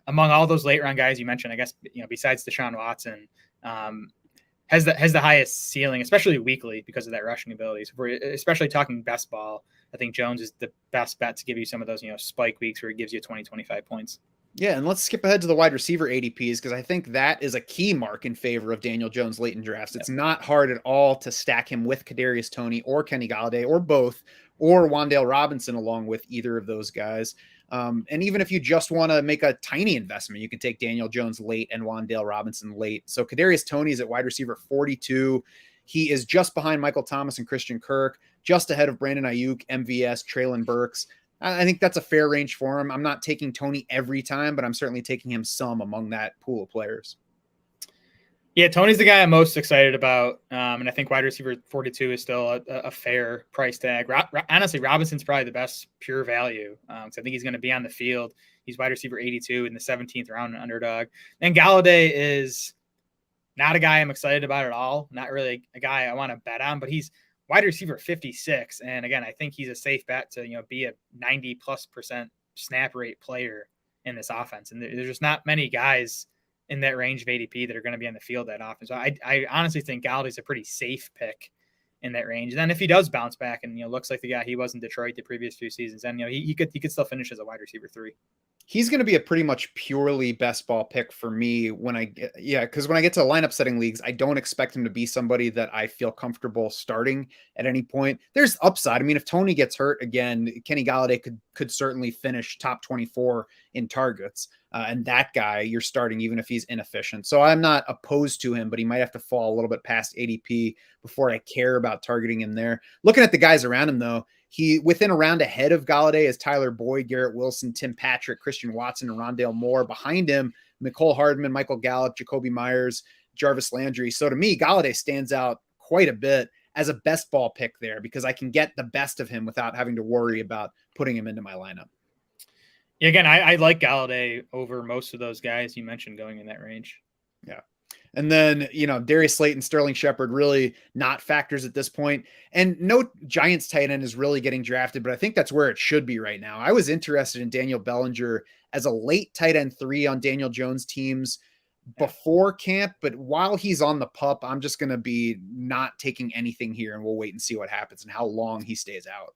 among all those late round guys you mentioned, I guess besides Deshaun Watson, has the highest ceiling, especially weekly, because of that rushing ability. So if we're especially talking best ball, I think Jones is the best bet to give you some of those spike weeks where he gives you 20-25 points. Yeah, and let's skip ahead to the wide receiver ADPs because I think that is a key mark in favor of Daniel Jones late in drafts. It's not hard at all to stack him with Kadarius Toney or Kenny Golladay or both, or Wan'Dale Robinson along with either of those guys. And even if you just want to make a tiny investment, you can take Daniel Jones late and Wan'Dale Robinson late. So Kadarius Toney is at wide receiver 42. He is just behind Michael Thomas and Christian Kirk, just ahead of Brandon Ayuk, MVS, Treylon Burks. I think that's a fair range for him. I'm not taking Toney every time, but I'm certainly taking him some among that pool of players. Yeah, Toney's the guy I'm most excited about, and I think wide receiver 42 is still a fair price tag. Honestly, Robinson's probably the best pure value, so I think he's going to be on the field. He's wide receiver 82 in the 17th round in Underdog. And Golladay is not a guy I'm excited about at all, not really a guy I want to bet on, but he's wide receiver 56. And again, I think he's a safe bet to, be a 90+% snap rate player in this offense. And there's just not many guys in that range of ADP that are going to be on the field that often. So I honestly think Galladay's a pretty safe pick in that range. And then if he does bounce back and, looks like the guy he was in Detroit the previous 2 seasons, then, he could still finish as a wide receiver 3. He's going to be a pretty much purely best ball pick for me because when I get to lineup setting leagues, I don't expect him to be somebody that I feel comfortable starting at any point. There's upside. I mean, if Toney gets hurt again, Kenny Golladay could certainly finish top 24 in targets. And that guy you're starting, even if he's inefficient. So I'm not opposed to him, but he might have to fall a little bit past ADP before I care about targeting him there. Looking at the guys around him, though, he within a round ahead of Golladay is Tyler Boyd, Garrett Wilson, Tim Patrick, Christian Watson, and Rondale Moore. Behind him, Mecole Hardman, Michael Gallup, Jacoby Myers, Jarvis Landry. So to me, Golladay stands out quite a bit as a best ball pick there because I can get the best of him without having to worry about putting him into my lineup. Yeah, again, I like Golladay over most of those guys you mentioned going in that range. Yeah. And then, Darius Slayton, Sterling Shepard, really not factors at this point. And no Giants tight end is really getting drafted, but I think that's where it should be right now. I was interested in Daniel Bellinger as a late tight end 3 on Daniel Jones teams before camp, but while he's on the pup, I'm just going to be not taking anything here, and we'll wait and see what happens and how long he stays out.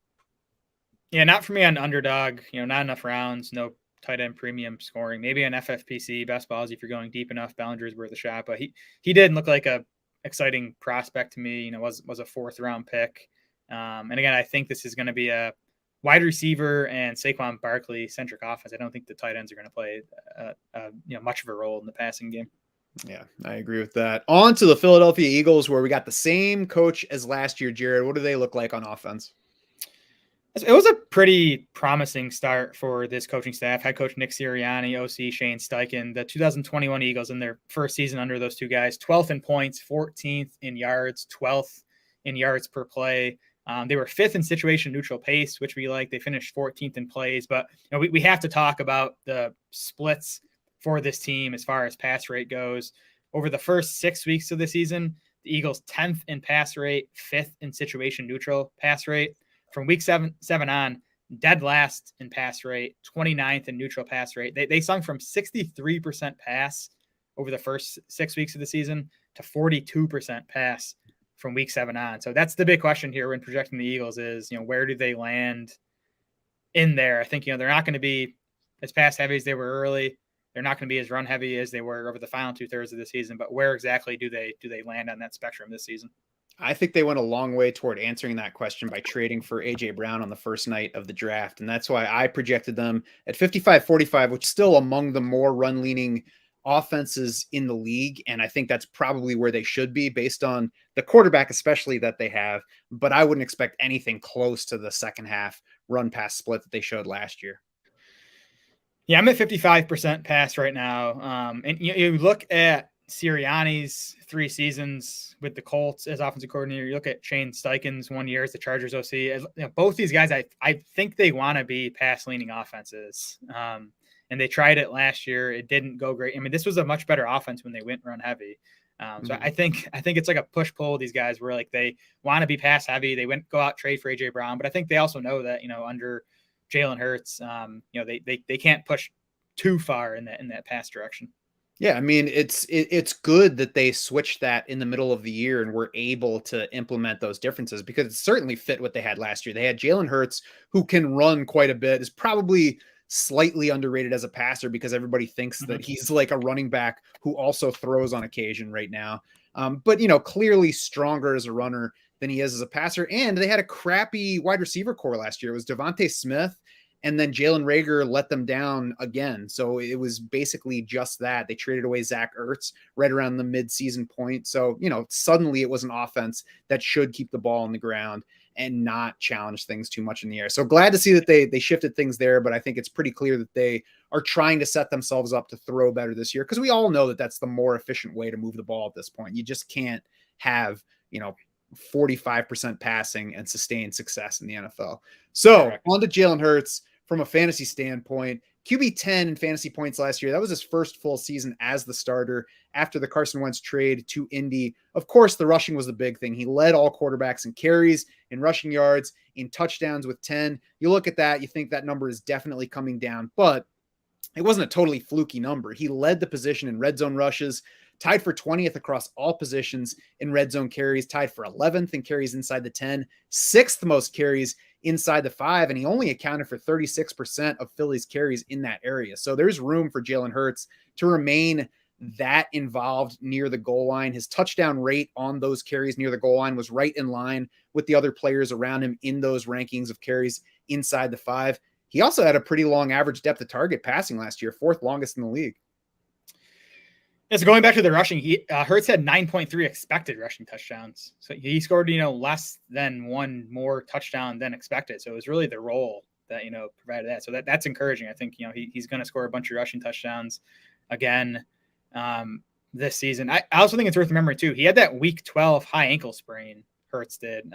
Yeah, not for me on underdog, not enough rounds, no tight end premium scoring, maybe an FFPC best balls if you're going deep enough. Bellinger's worth a shot, but he didn't look like a exciting prospect to me. Was a 4th round pick. And again, I think this is going to be a wide receiver and Saquon Barkley centric offense. I don't think the tight ends are going to play much of a role in the passing game. Yeah, I agree with that. On to the Philadelphia Eagles, where we got the same coach as last year. Jared, what do they look like on offense? It was a pretty promising start for this coaching staff. Head coach Nick Sirianni, OC Shane Steichen. The 2021 Eagles in their first season under those two guys, 12th in points, 14th in yards, 12th in yards per play. They were 5th in situation neutral pace, which we like. They finished 14th in plays. But we have to talk about the splits for this team as far as pass rate goes. Over the first 6 weeks of the season, the Eagles 10th in pass rate, 5th in situation neutral pass rate. From week 7 on, dead last in pass rate, 29th in neutral pass rate. They sunk from 63% pass over the first 6 weeks of the season to 42% pass from week 7 on. So that's the big question here when projecting the Eagles is, where do they land in there? I think, they're not going to be as pass heavy as they were early. They're not going to be as run heavy as they were over the final 2/3 of the season, but where exactly do they land on that spectrum this season? I think they went a long way toward answering that question by trading for A.J. Brown on the first night of the draft. And that's why I projected them at 55-45, which is still among the more run-leaning offenses in the league. And I think that's probably where they should be based on the quarterback, especially that they have. But I wouldn't expect anything close to the second half run-pass split that they showed last year. Yeah, I'm at 55% pass right now. And you look at Sirianni's 3 seasons with the Colts as offensive coordinator. You look at Shane Steichen's 1 year as the Chargers OC. Both these guys, I think they want to be pass-leaning offenses. And they tried it last year. It didn't go great. I mean, this was a much better offense when they went run heavy. So I think it's like a push-pull. These guys were like they want to be pass-heavy. They go out trade for A.J. Brown, but I think they also know that under Jalen Hurts, they can't push too far in that pass direction. Yeah, I mean, it's good that they switched that in the middle of the year and were able to implement those differences because it certainly fit what they had last year. They had Jalen Hurts, who can run quite a bit, is probably slightly underrated as a passer because everybody thinks that he's like a running back who also throws on occasion right now. But, clearly stronger as a runner than he is as a passer. And they had a crappy wide receiver core last year. It was Devontae Smith. And then Jalen Reagor let them down again. So it was basically just that. They traded away Zach Ertz right around the mid-season point. So, suddenly it was an offense that should keep the ball on the ground and not challenge things too much in the air. So glad to see that they shifted things there. But I think it's pretty clear that they are trying to set themselves up to throw better this year because we all know that that's the more efficient way to move the ball at this point. You just can't have, 45% passing and sustain success in the NFL. So on to Jalen Hurts. From a fantasy standpoint, QB 10 in fantasy points last year. That was his first full season as the starter after the Carson Wentz trade to Indy. Of course, the rushing was the big thing. He led all quarterbacks in carries, in rushing yards, in touchdowns with 10. You look at that, you think that number is definitely coming down, but it wasn't a totally fluky number. He led the position in red zone rushes, tied for 20th across all positions in red zone carries, tied for 11th in carries inside the 10, 6th most carries inside the 5, and he only accounted for 36% of Philly's carries in that area. So there's room for Jalen Hurts to remain that involved near the goal line. His touchdown rate on those carries near the goal line was right in line with the other players around him in those rankings of carries inside the 5. He also had a pretty long average depth of target passing last year, 4th longest in the league. Yeah, so going back to the rushing, Hurts had 9.3 expected rushing touchdowns. So he scored, less than one more touchdown than expected. So it was really the role that, provided that. So that's encouraging. I think, he's going to score a bunch of rushing touchdowns again this season. I also think it's worth remembering too, he had that week 12 high ankle sprain, Hurts did.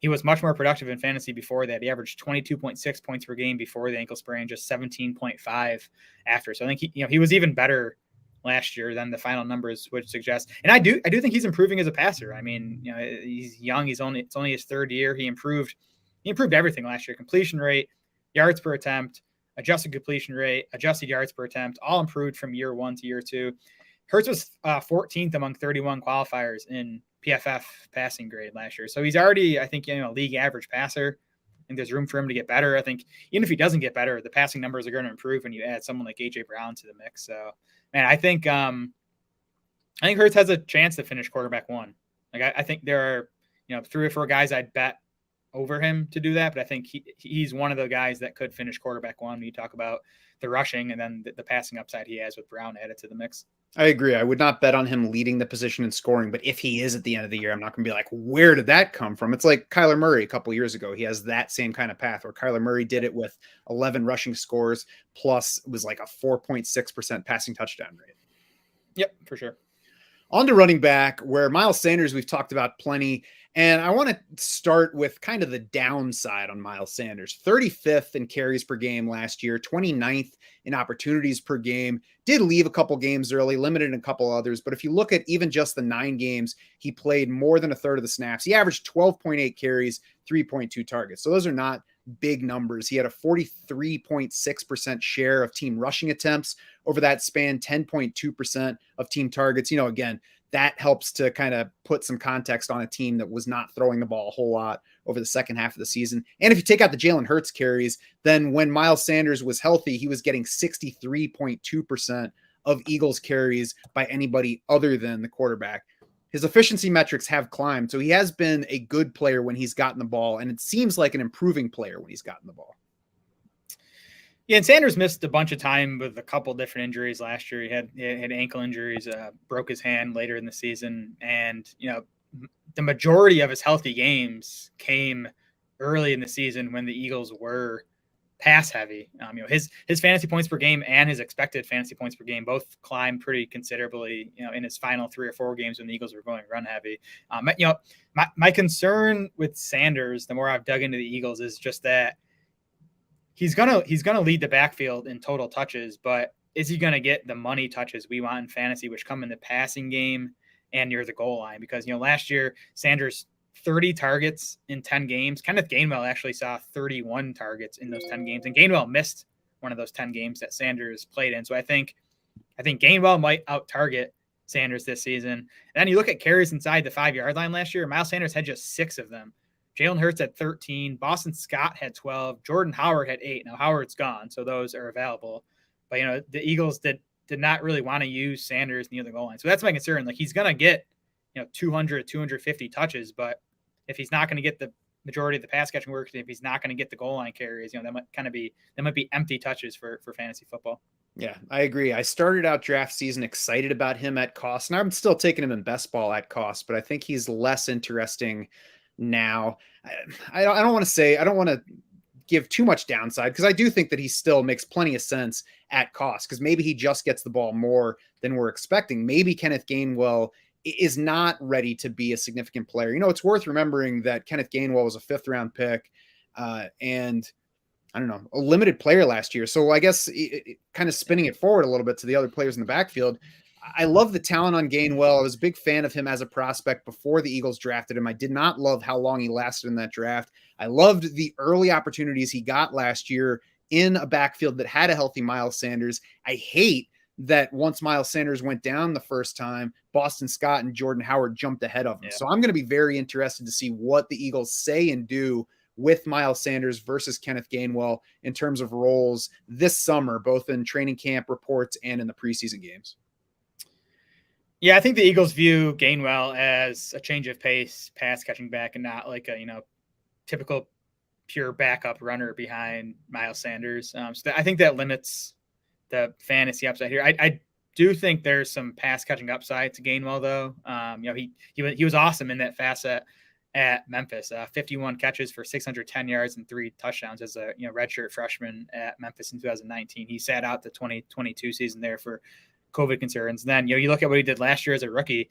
He was much more productive in fantasy before that. He averaged 22.6 points per game before the ankle sprain, just 17.5 after. So I think he was even better last year than the final numbers would suggest. And I do think he's improving as a passer. I mean, he's young. It's only his 3rd year. He improved everything last year. Completion rate, yards per attempt, adjusted completion rate, adjusted yards per attempt, all improved from year 1 to year 2. Hurts was 14th among 31 qualifiers in PFF passing grade last year. So he's already, I think, league average passer. I think there's room for him to get better. I think even if he doesn't get better, the passing numbers are going to improve when you add someone like AJ Brown to the mix. So, man, I think Hurts has a chance to finish quarterback one. Like I think there are, 3 or 4 guys I'd bet over him to do that, but I think he's one of the guys that could finish quarterback one when you talk about the rushing and then the passing upside he has with Brown added to the mix. I agree. I would not bet on him leading the position in scoring, but if he is at the end of the year, I'm not going to be like, where did that come from? It's like Kyler Murray a couple years ago. He has that same kind of path where Kyler Murray did it with 11 rushing scores, plus it was like a 4.6% passing touchdown rate. Yep, for sure. On to running back, where Miles Sanders, we've talked about plenty. And I want to start with kind of the downside on Miles Sanders. 35th in carries per game last year, 29th in opportunities per game. Did leave a couple games early, limited in a couple others. But if you look at even just the 9 games, he played more than a third of the snaps. He averaged 12.8 carries, 3.2 targets. So those are not big numbers. He had a 43.6% share of team rushing attempts over that span, 10.2% of team targets. Again, that helps to kind of put some context on a team that was not throwing the ball a whole lot over the second half of the season. And if you take out the Jalen Hurts carries, then when Miles Sanders was healthy, he was getting 63.2% of Eagles carries by anybody other than the quarterback. His efficiency metrics have climbed, so he has been a good player when he's gotten the ball, and it seems like an improving player when he's gotten the ball. Yeah, and Sanders missed a bunch of time with a couple different injuries last year. He had ankle injuries, broke his hand later in the season, and the majority of his healthy games came early in the season when the Eagles were pass heavy. His fantasy points per game and his expected fantasy points per game both climbed pretty considerably, in his final 3 or 4 games when the Eagles were going run heavy. My concern with Sanders, the more I've dug into the Eagles, is just that he's gonna lead the backfield in total touches, but is he gonna get the money touches we want in fantasy, which come in the passing game and near the goal line? Because last year Sanders 30 targets in 10 games. Kenneth Gainwell actually saw 31 targets in those 10 games, and Gainwell missed one of those 10 games that Sanders played in. So I think Gainwell might out target Sanders this season. And then you look at carries inside the 5-yard line last year. Miles Sanders had just 6 of them. Jalen Hurts had 13. Boston Scott had 12. Jordan Howard had 8. Now Howard's gone, so those are available. But the Eagles did not really want to use Sanders near the goal line. So that's my concern. Like, he's gonna get 200, 250 touches, but if he's not going to get the majority of the pass catching work, if he's not going to get the goal line carries, that might be empty touches for fantasy football. Yeah, I agree. I started out draft season excited about him at cost, and I'm still taking him in best ball at cost, but I think he's less interesting now. I don't want to give too much downside, because I do think that he still makes plenty of sense at cost, because maybe he just gets the ball more than we're expecting. Maybe Kenneth Gainwell is not ready to be a significant player. It's worth remembering that Kenneth Gainwell was a 5th round pick and I don't know, a limited player last year. So I guess kind of spinning it forward a little bit to the other players in the backfield. I love the talent on Gainwell. I was a big fan of him as a prospect before the Eagles drafted him. I did not love how long he lasted in that draft. I loved the early opportunities he got last year in a backfield that had a healthy Miles Sanders. I hate that once Miles Sanders went down the first time, Boston Scott and Jordan Howard jumped ahead of him. Yeah. So I'm going to be very interested to see what the Eagles say and do with Miles Sanders versus Kenneth Gainwell in terms of roles this summer, both in training camp reports and in the preseason games. Yeah, I think the Eagles view Gainwell as a change of pace, pass catching back, and not like a, typical pure backup runner behind Miles Sanders. So I think that limits the fantasy upside here. I do think there's some pass catching upside to Gainwell, though. He was awesome in that facet at Memphis. 51 catches for 610 yards and 3 touchdowns as a redshirt freshman at Memphis in 2019. He sat out the 2022 season there for COVID concerns. Then you look at what he did last year as a rookie.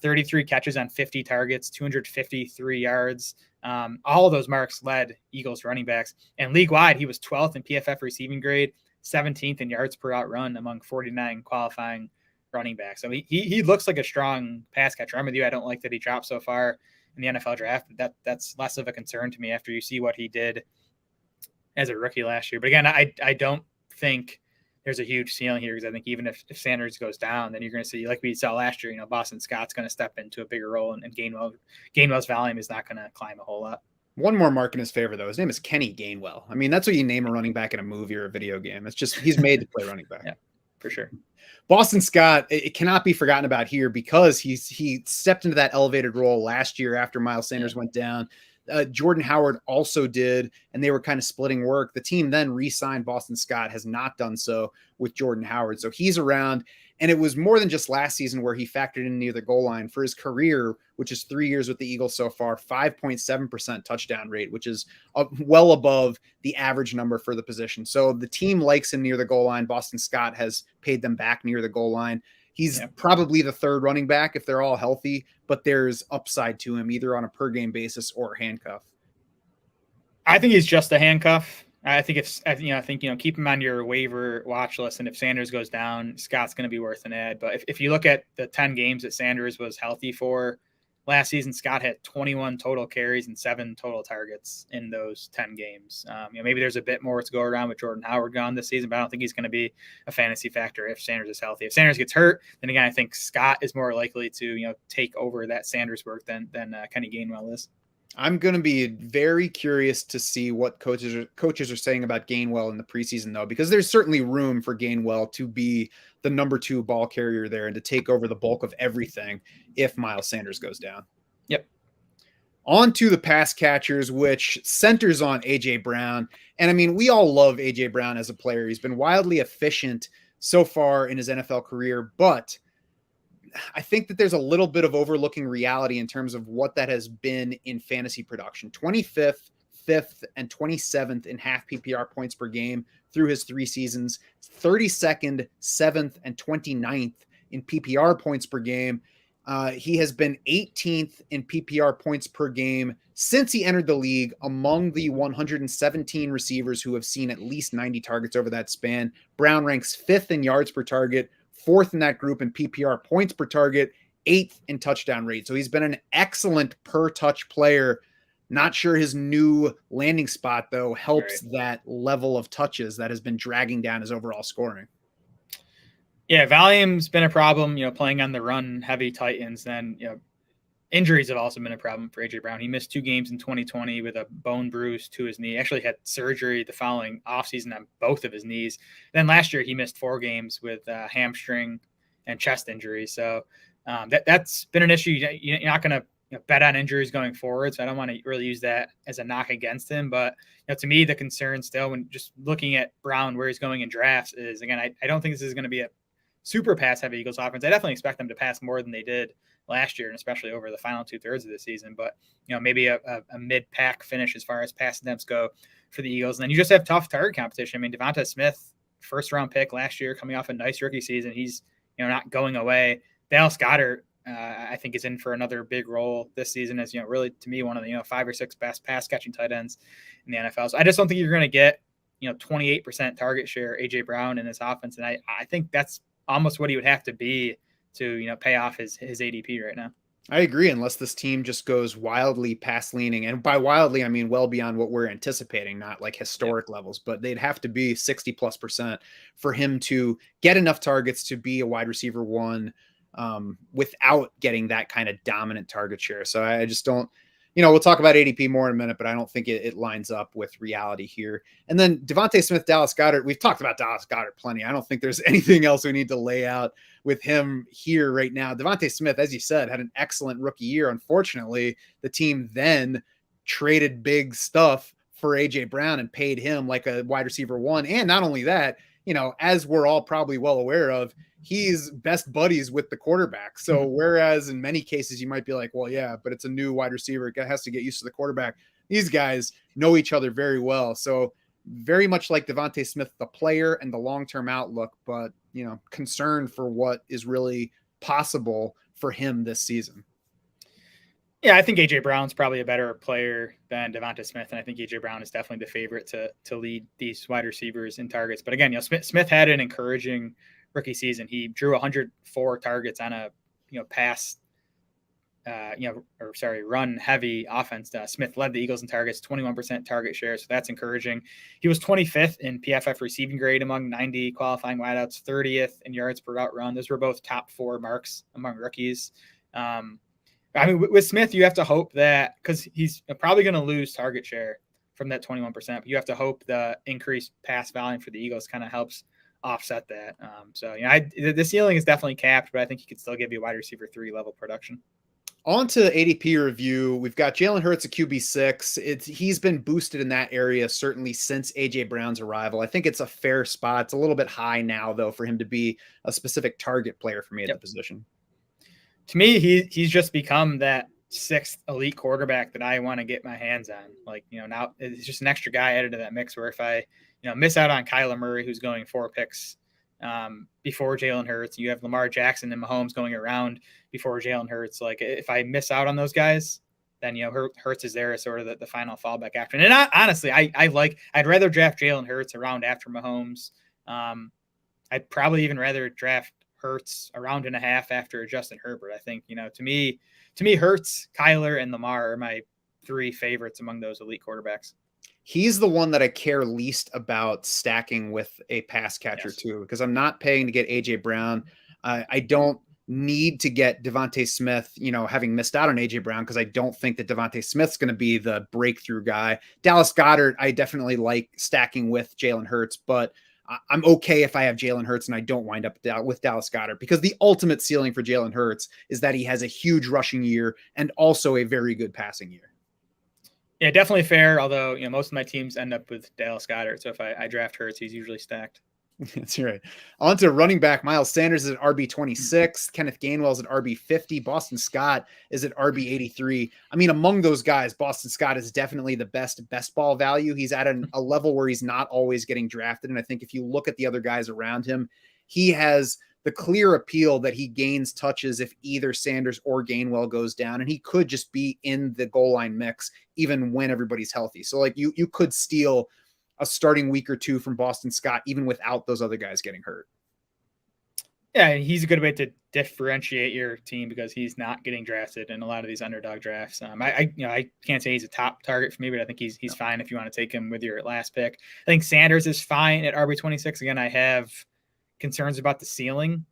33 catches on 50 targets, 253 yards. All of those marks led Eagles running backs. And league-wide, he was 12th in PFF receiving grade, 17th in yards per out run among 49 qualifying running backs. So he looks like a strong pass catcher. I'm with you. I don't like that he dropped so far in the NFL draft. That's less of a concern to me after you see what he did as a rookie last year. But again, I don't think there's a huge ceiling here because I think even if Sanders goes down, then you're going to see, like we saw last year, Boston Scott's going to step into a bigger role, and Gainwell's volume is not going to climb a whole lot. One more mark in his favor, though. His name is Kenny Gainwell. I mean, that's what you name a running back in a movie or a video game. It's just he's made to play running back. Yeah, for sure. Boston Scott, it cannot be forgotten about here because he stepped into that elevated role last year after Miles Sanders went down. Jordan Howard also did, and they were kind of splitting work. The team then re-signed Boston Scott, has not done so with Jordan Howard. So he's around, and it was more than just last season where he factored in near the goal line. For his career, which is 3 years with the Eagles so far, 5.7% touchdown rate, which is well above the average number for the position. So the team likes him near the goal line. Boston Scott has paid them back near the goal line. He's probably the third running back if they're all healthy, but there's upside to him either on a per game basis or handcuff. I think he's just a handcuff. I think keep him on your waiver watch list. And if Sanders goes down, Scott's going to be worth an ad. But if you look at the 10 games that Sanders was healthy for last season, Scott had 21 total carries and 7 total targets in those 10 games. Maybe there's a bit more to go around with Jordan Howard gone this season, but I don't think he's going to be a fantasy factor if Sanders is healthy. If Sanders gets hurt, then again, I think Scott is more likely to take over that Sanders work than Kenny Gainwell is. I'm going to be very curious to see what coaches are saying about Gainwell in the preseason, though, because there's certainly room for Gainwell to be the number 2 ball carrier there and to take over the bulk of everything if Miles Sanders goes down. Yep. On to the pass catchers, which centers on A.J. Brown. And I mean, we all love A.J. Brown as a player. He's been wildly efficient so far in his NFL career, but I think that there's a little bit of overlooking reality in terms of what that has been in fantasy production. 25th, 5th, and 27th in half PPR points per game through his 3 seasons, 32nd, 7th, and 29th in PPR points per game. He has been 18th in PPR points per game since he entered the league among the 117 receivers who have seen at least 90 targets over that span. Brown ranks 5th in yards per target, 4th in that group in PPR points per target, 8th in touchdown rate. So he's been an excellent per touch player. Not sure his new landing spot, though, helps that level of touches that has been dragging down his overall scoring. Yeah, volume's been a problem, playing on the run heavy Titans. Then, injuries have also been a problem for A.J. Brown. He missed 2 games in 2020 with a bone bruise to his knee. Actually had surgery the following offseason on both of his knees. Then last year he missed 4 games with hamstring and chest injury. So that's been an issue. You're not going to bet on injuries going forward. So I don't want to really use that as a knock against him. But to me, the concern still when just looking at Brown, where he's going in drafts is, again, I don't think this is going to be a super pass heavy Eagles offense. I definitely expect them to pass more than they did last year, and especially over the final 2/3 of the season. But maybe a mid-pack finish as far as pass attempts go for the Eagles. And then you just have tough target competition. I mean, Devonta Smith, first-round pick last year, coming off a nice rookie season. He's not going away. Dallas Goedert, I think, is in for another big role this season as really, to me, one of the 5 or 6 best pass catching tight ends in the NFL. So I just don't think you're going to get 28% target share A.J. Brown in this offense, and I think that's almost what he would have to be to pay off his ADP right now. I agree, unless this team just goes wildly pass leaning, and by wildly I mean well beyond what we're anticipating, not like historic levels, but they'd have to be 60+% for him to get enough targets to be a wide receiver 1 without getting that kind of dominant target share. So I just don't. We'll talk about ADP more in a minute, but I don't think it lines up with reality here. And then Devonta Smith, Dallas Goedert, we've talked about Dallas Goedert plenty. I don't think there's anything else we need to lay out with him here right now. Devonta Smith, as you said, had an excellent rookie year. Unfortunately, the team then traded big stuff for A.J. Brown and paid him like a wide receiver 1. And not only that, as we're all probably well aware of, he's best buddies with the quarterback. So whereas in many cases you might be like, well, yeah, but it's a new wide receiver. It has to get used to the quarterback. These guys know each other very well. So very much like Devonta Smith, the player and the long-term outlook, but, concerned for what is really possible for him this season. Yeah, I think A.J. Brown's probably a better player than Devonta Smith, and I think A.J. Brown is definitely the favorite to lead these wide receivers in targets. But again, Smith had an encouraging rookie season. He drew 104 targets on a pass run heavy offense. Smith led the Eagles in targets, 21% target share. So that's encouraging. He was 25th in PFF receiving grade among 90 qualifying wideouts, 30th in yards per route run. Those were both top 4 marks among rookies. With Smith, you have to hope that, because he's probably going to lose target share from that 21%, but you have to hope the increased pass volume for the Eagles kind of helps offset that. The ceiling is definitely capped, but I think he could still give you wide receiver 3 level production. On to ADP review, we've got Jalen Hurts at QB6. He's been boosted in that area certainly since AJ Brown's arrival. I think it's a fair spot. It's a little bit high now, though, for him to be a specific target player for me at the position. To me, he's just become that 6th elite quarterback that I want to get my hands on. Now it's just an extra guy added to that mix where if I miss out on Kyler Murray, who's going 4 picks before Jalen Hurts, you have Lamar Jackson and Mahomes going around before Jalen Hurts. If I miss out on those guys, then Hurts is there as sort of the final fallback after. And honestly, I'd rather draft Jalen Hurts around after Mahomes. I'd probably even rather draft Hurts a round and a half after Justin Herbert. I think to me Hurts, Kyler, and Lamar are my 3 favorites among those elite quarterbacks. He's the one that I care least about stacking with a pass catcher too, because I'm not paying to get AJ Brown. I don't need to get Devontae Smith, having missed out on AJ Brown, because I don't think that Devontae Smith's going to be the breakthrough guy. Dallas Goedert, I definitely like stacking with Jalen Hurts, but I'm okay if I have Jalen Hurts and I don't wind up with Dallas Goedert, because the ultimate ceiling for Jalen Hurts is that he has a huge rushing year and also a very good passing year. Yeah, definitely fair. Although, most of my teams end up with Dallas Goedert. So if I draft Hurts, he's usually stacked. That's right. On to running back. Miles Sanders is at RB26. Kenneth Gainwell is at RB50. Boston Scott is at RB83. Among those guys, Boston Scott is definitely the best ball value. He's at a level where he's not always getting drafted. And I think if you look at the other guys around him, he has the clear appeal that he gains touches if either Sanders or Gainwell goes down, and he could just be in the goal line mix even when everybody's healthy. So you could steal a starting week or 2 from Boston Scott even without those other guys getting hurt. Yeah, he's a good way to differentiate your team because he's not getting drafted in a lot of these underdog drafts. I can't say he's a top target for me, but I think he's fine if you want to take him with your last pick. I think Sanders is fine at RB26. Again, I have concerns about the ceiling,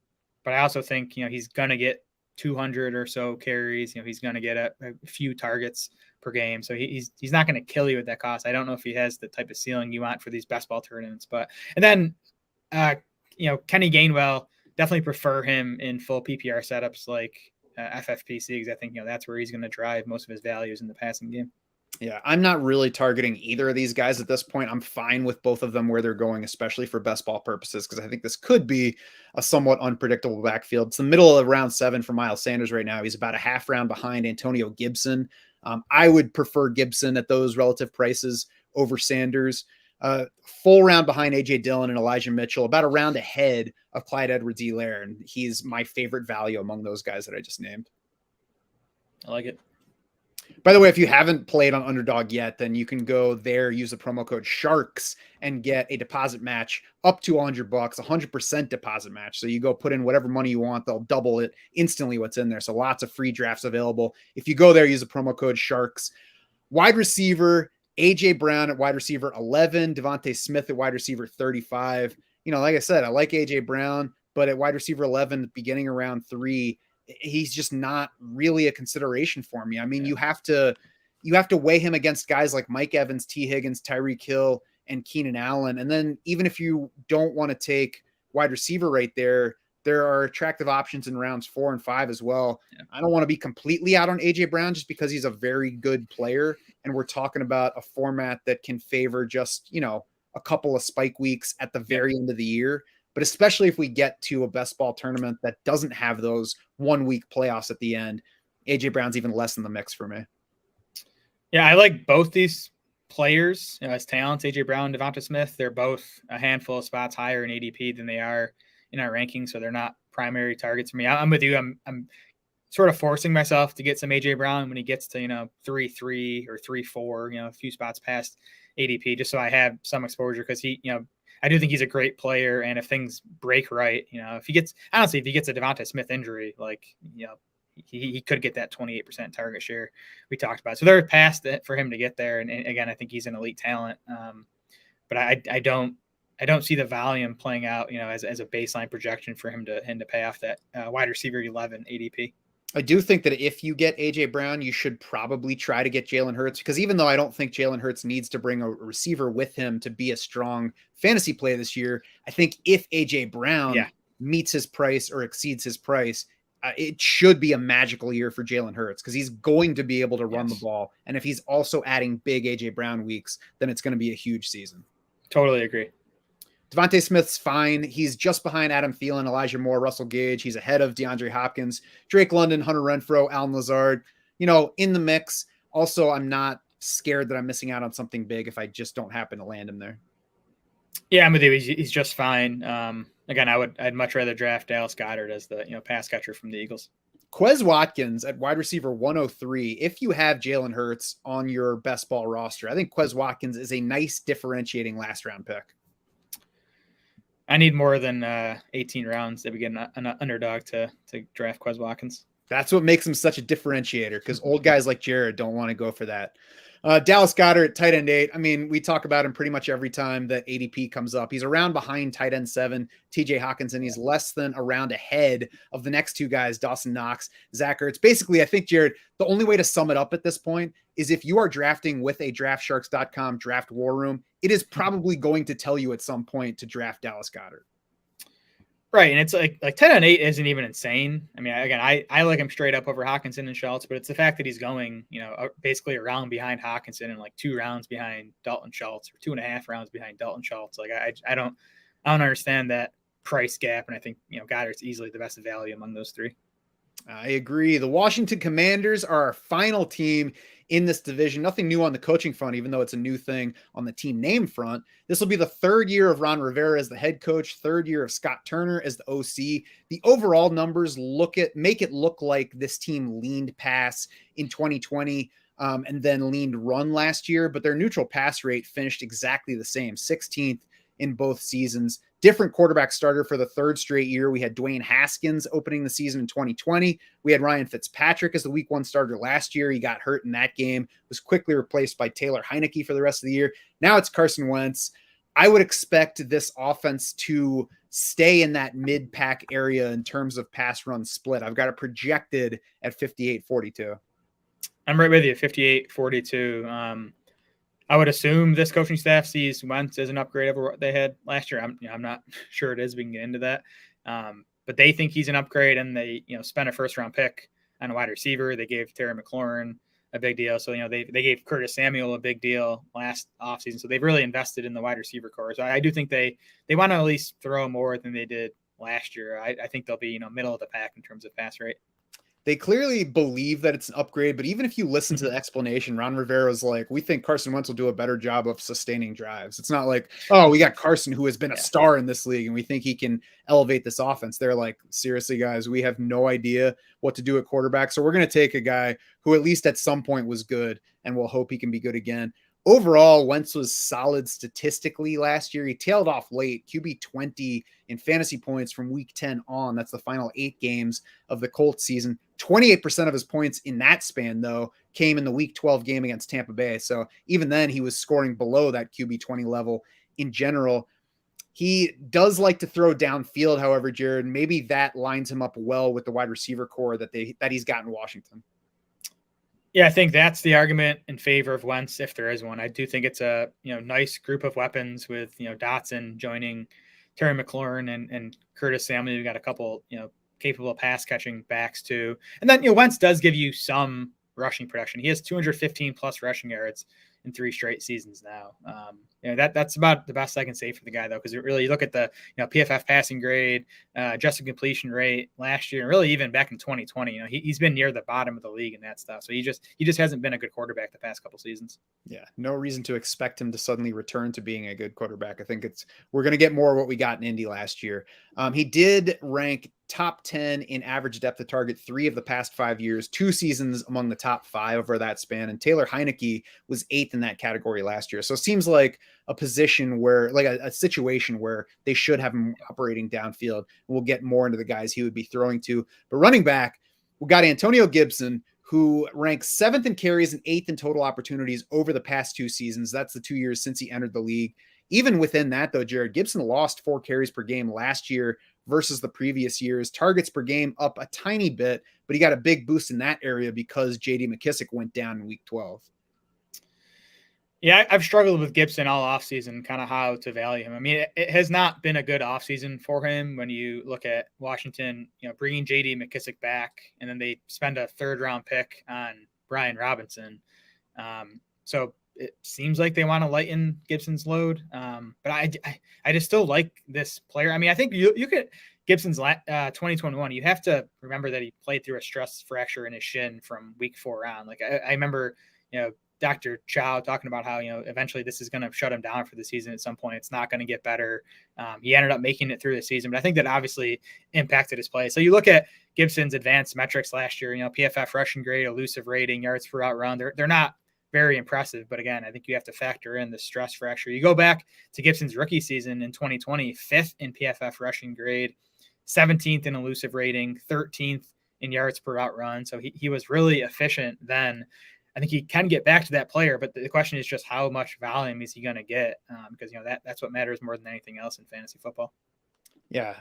but I also think he's gonna get 200 or so carries. He's gonna get a few targets per game, so he's not gonna kill you at that cost. I don't know if he has the type of ceiling you want for these best ball tournaments, and then Kenny Gainwell, definitely prefer him in full PPR setups like FFPC, because I think that's where he's going to drive most of his values in the passing game. Yeah, I'm not really targeting either of these guys at this point. I'm fine with both of them where they're going, especially for best ball purposes, because I think this could be a somewhat unpredictable backfield. It's the middle of round 7 for Miles Sanders right now. He's about a half round behind Antonio Gibson. I would prefer Gibson at those relative prices over Sanders. Full round behind AJ Dillon and Elijah Mitchell, about a round ahead of Clyde Edwards-Helaire, and he's my favorite value among those guys that I just named. I like it. By the way, if you haven't played on Underdog yet, then you can go there, use the promo code SHARKS, and get a deposit match up to $100, 100% deposit match. So you go put in whatever money you want, they'll double it instantly what's in there. So lots of free drafts available. If you go there, use the promo code SHARKS. Wide receiver, AJ Brown at wide receiver 11, Devontae Smith at wide receiver 35. Like I said, I like AJ Brown, but at wide receiver 11, beginning around 3, he's just not really a consideration for me. You have to weigh him against guys like Mike Evans, T. Higgins, Tyreek Hill, and Keenan Allen. And then even if you don't want to take wide receiver right there, there are attractive options in rounds 4 and 5 as well. Yeah. I don't want to be completely out on AJ Brown just because he's a very good player. And we're talking about a format that can favor just, a couple of spike weeks at the very end of the year. But especially if we get to a best ball tournament that doesn't have those 1 week playoffs at the end, AJ Brown's even less in the mix for me. Yeah, I like both these players as talents, AJ Brown, Devonta Smith. They're both a handful of spots higher in ADP than they are in our rankings, so they're not primary targets for me. I'm with you. I'm sort of forcing myself to get some AJ Brown when he gets to 3.3 or 3.4, a few spots past ADP, just so I have some exposure, because he I do think he's a great player, and if things break right, if he gets a Devonta Smith injury, he could get that 28% target share we talked about. So they're past it for him to get there. And again, I think he's an elite talent. But I don't see the volume playing out, as a baseline projection for him to pay off that wide receiver 11 ADP. I do think that if you get AJ Brown, you should probably try to get Jalen Hurts, because even though I don't think Jalen Hurts needs to bring a receiver with him to be a strong fantasy play this year, I think if AJ Brown meets his price or exceeds his price, it should be a magical year for Jalen Hurts, because he's going to be able to run the ball. And if he's also adding big AJ Brown weeks, then it's going to be a huge season. Totally agree. Devontae Smith's fine. He's just behind Adam Thielen, Elijah Moore, Russell Gage. He's ahead of DeAndre Hopkins, Drake London, Hunter Renfrow, Allen Lazard, in the mix. Also, I'm not scared that I'm missing out on something big if I just don't happen to land him there. Yeah, I'm with you. He's just fine. Again, I'd much rather draft Dallas Goedert as the pass catcher from the Eagles. Quez Watkins at wide receiver 103. If you have Jalen Hurts on your best ball roster, I think Quez Watkins is a nice differentiating last round pick. I need more than 18 rounds to begin an underdog to draft Quez Watkins. That's what makes him such a differentiator, because old guys like Jared don't want to go for that. Dallas Goedert, tight end 8. I mean, we talk about him pretty much every time that ADP comes up. He's around behind tight end 7, TJ Hawkinson. He's less than a round ahead of the next two guys, Dawson Knox, Zach Ertz. Basically, I think, Jared, the only way to sum it up at this point is if you are drafting with a DraftSharks.com draft war room, it is probably going to tell you at some point to draft Dallas Goedert. Right, and it's like 10 on 8 isn't even insane. I mean, again, I like him straight up over Hawkinson and Schultz, but it's the fact that he's going, basically a round behind Hawkinson and like 2 rounds behind Dalton Schultz, or 2.5 rounds behind Dalton Schultz. Like I don't understand that price gap, and I think Goddard's easily the best value among those 3. I agree. The Washington Commanders are our final team in this division. Nothing new on the coaching front, even though it's a new thing on the team name front. This will be the 3rd year of Ron Rivera as the head coach, 3rd year of Scott Turner as the OC. The overall numbers make it look like this team leaned pass in 2020 and then leaned run last year, but their neutral pass rate finished exactly the same, 16th in both seasons. Different quarterback starter for the 3rd straight year. We had Dwayne Haskins opening the season in 2020. We had Ryan Fitzpatrick as the week 1 starter last year. He got hurt in that game, was quickly replaced by Taylor Heineke for the rest of the year. Now it's Carson Wentz. I would expect this offense to stay in that mid-pack area in terms of pass run split. I've got it projected at 58-42. I'm right with you, 58-42. I would assume this coaching staff sees Wentz as an upgrade over what they had last year. I'm not sure it is. We can get into that. But they think he's an upgrade, and they spent a 1st-round pick on a wide receiver. They gave Terry McLaurin a big deal. So, they gave Curtis Samuel a big deal last offseason. So they've really invested in the wide receiver core. So I do think they want to at least throw more than they did last year. I think they'll be, middle of the pack in terms of pass rate. They clearly believe that it's an upgrade, but even if you listen to the explanation, Ron Rivera's like, we think Carson Wentz will do a better job of sustaining drives. It's not like, oh, we got Carson, who has been a star in this league, and we think he can elevate this offense. They're like, seriously, guys, we have no idea what to do at quarterback. So we're going to take a guy who at least at some point was good, and we'll hope he can be good again. Overall, Wentz was solid statistically last year. He tailed off late, QB 20 in fantasy points from week 10 on. That's the final 8 games of the Colts season. 28% of his points in that span, though, came in the week 12 game against Tampa Bay. So even then, he was scoring below that QB 20 level in general. He does like to throw downfield, however, Jared. Maybe that lines him up well with the wide receiver core that he's got in Washington. Yeah, I think that's the argument in favor of Wentz, if there is one. I do think it's a nice group of weapons with Dotson joining Terry McLaurin and Curtis Samuel. You've got a couple capable pass catching backs too, and then Wentz does give you some rushing production. He has 215 plus rushing yards in 3 straight seasons now. That's about the best I can say for the guy, though, because really you look at the PFF passing grade, adjusted completion rate last year, and really even back in 2020. He's been near the bottom of the league in that stuff. So he just hasn't been a good quarterback the past couple seasons. Yeah, no reason to expect him to suddenly return to being a good quarterback. I think we're going to get more of what we got in Indy last year. He did rank top 10 in average depth of target 3 of the past 5 years, 2 seasons among the top 5 over that span. And Taylor Heineke was 8th in that category last year. So it seems like a position where, like a situation where they should have him operating downfield. We'll get more into the guys he would be throwing to. But running back, We got Antonio Gibson, who ranks 7th in carries and 8th in total opportunities over the past 2 seasons. That's the 2 years since he entered the league. Even within that, though, Jared, Gibson lost 4 carries per game last year versus the previous years. Targets per game up a tiny bit, but he got a big boost in that area because J.D. McKissic went down in week 12. Yeah, I've struggled with Gibson all offseason, kind of how to value him. I mean, it has not been a good offseason for him when you look at Washington, bringing J.D. McKissic back, and then they spend a 3rd-round pick on Brian Robinson. So it seems like they want to lighten Gibson's load. But I just still like this player. I mean, I think you could Gibson's 2021. You have to remember that he played through a stress fracture in his shin from week 4 on. Like I remember, Dr. Chow talking about how, eventually this is going to shut him down for the season at some point. It's not going to get better. He ended up making it through the season, but I think that obviously impacted his play. So you look at Gibson's advanced metrics last year, PFF rushing grade, elusive rating, yards per out run. They're not very impressive, but again, I think you have to factor in the stress fracture. You go back to Gibson's rookie season in 2020, 5th in PFF rushing grade, 17th in elusive rating, 13th in yards per out run. So he was really efficient then. I think he can get back to that player, but the question is just how much volume is he going to get? Because that's what matters more than anything else in fantasy football. Yeah,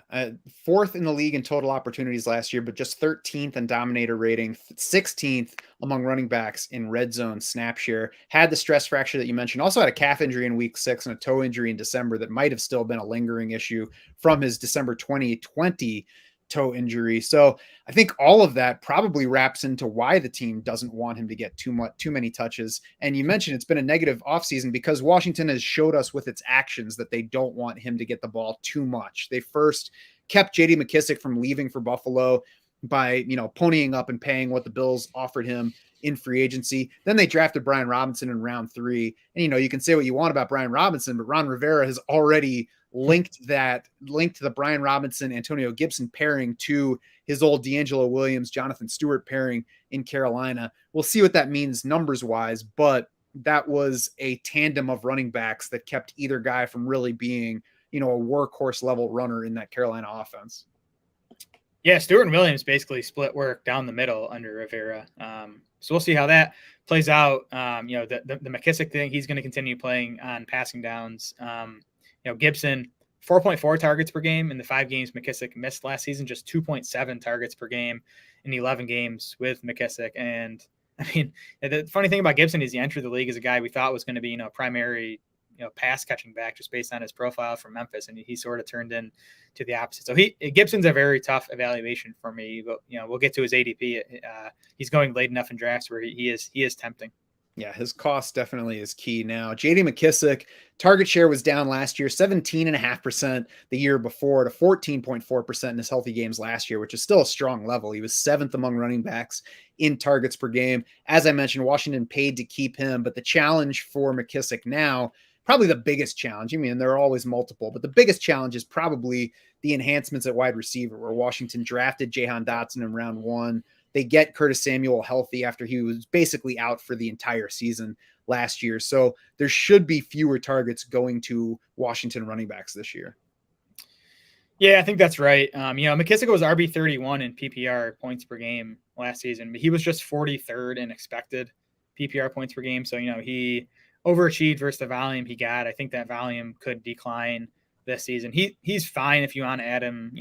4th in the league in total opportunities last year, but just 13th in dominator rating, 16th among running backs in red zone snap share. Had the stress fracture that you mentioned. Also had a calf injury in week 6 and a toe injury in December that might have still been a lingering issue from his December 2020 toe injury. So I think all of that probably wraps into why the team doesn't want him to get too many touches. And you mentioned it's been a negative offseason because Washington has showed us with its actions that they don't want him to get the ball too much. They first kept J.D. McKissic from leaving for Buffalo by, ponying up and paying what the Bills offered him in free agency. Then they drafted Brian Robinson in round 3. And, you can say what you want about Brian Robinson, but Ron Rivera has already linked the Brian Robinson, Antonio Gibson pairing to his old D'Angelo Williams, Jonathan Stewart pairing in Carolina. We'll see what that means numbers wise, but that was a tandem of running backs that kept either guy from really being, a workhorse level runner in that Carolina offense. Yeah, Stewart and Williams basically split work down the middle under Rivera. So we'll see how that plays out. The McKissic thing, he's going to continue playing on passing downs. Gibson, 4.4 targets per game in the 5 games McKissic missed last season, just 2.7 targets per game in 11 games with McKissic. And I mean, the funny thing about Gibson is he entered the league as a guy we thought was going to be, primary, pass catching back just based on his profile from Memphis. And he sort of turned in to the opposite. So Gibson's a very tough evaluation for me, but we'll get to his ADP. He's going late enough in drafts where he is tempting. Yeah, his cost definitely is key now. J.D. McKissic, target share was down last year, 17.5% the year before to 14.4% in his healthy games last year, which is still a strong level. He was 7th among running backs in targets per game. As I mentioned, Washington paid to keep him, but the challenge for McKissic now, probably the biggest challenge. I mean, there are always multiple, but the biggest challenge is probably the enhancements at wide receiver, where Washington drafted Jahan Dotson in round 1. They get Curtis Samuel healthy after he was basically out for the entire season last year. So there should be fewer targets going to Washington running backs this year. Yeah, I think that's right. McKissic was RB31 in PPR points per game last season, but he was just 43rd in expected PPR points per game. So, he overachieved versus the volume he got. I think that volume could decline this season. He's fine if you want to add him,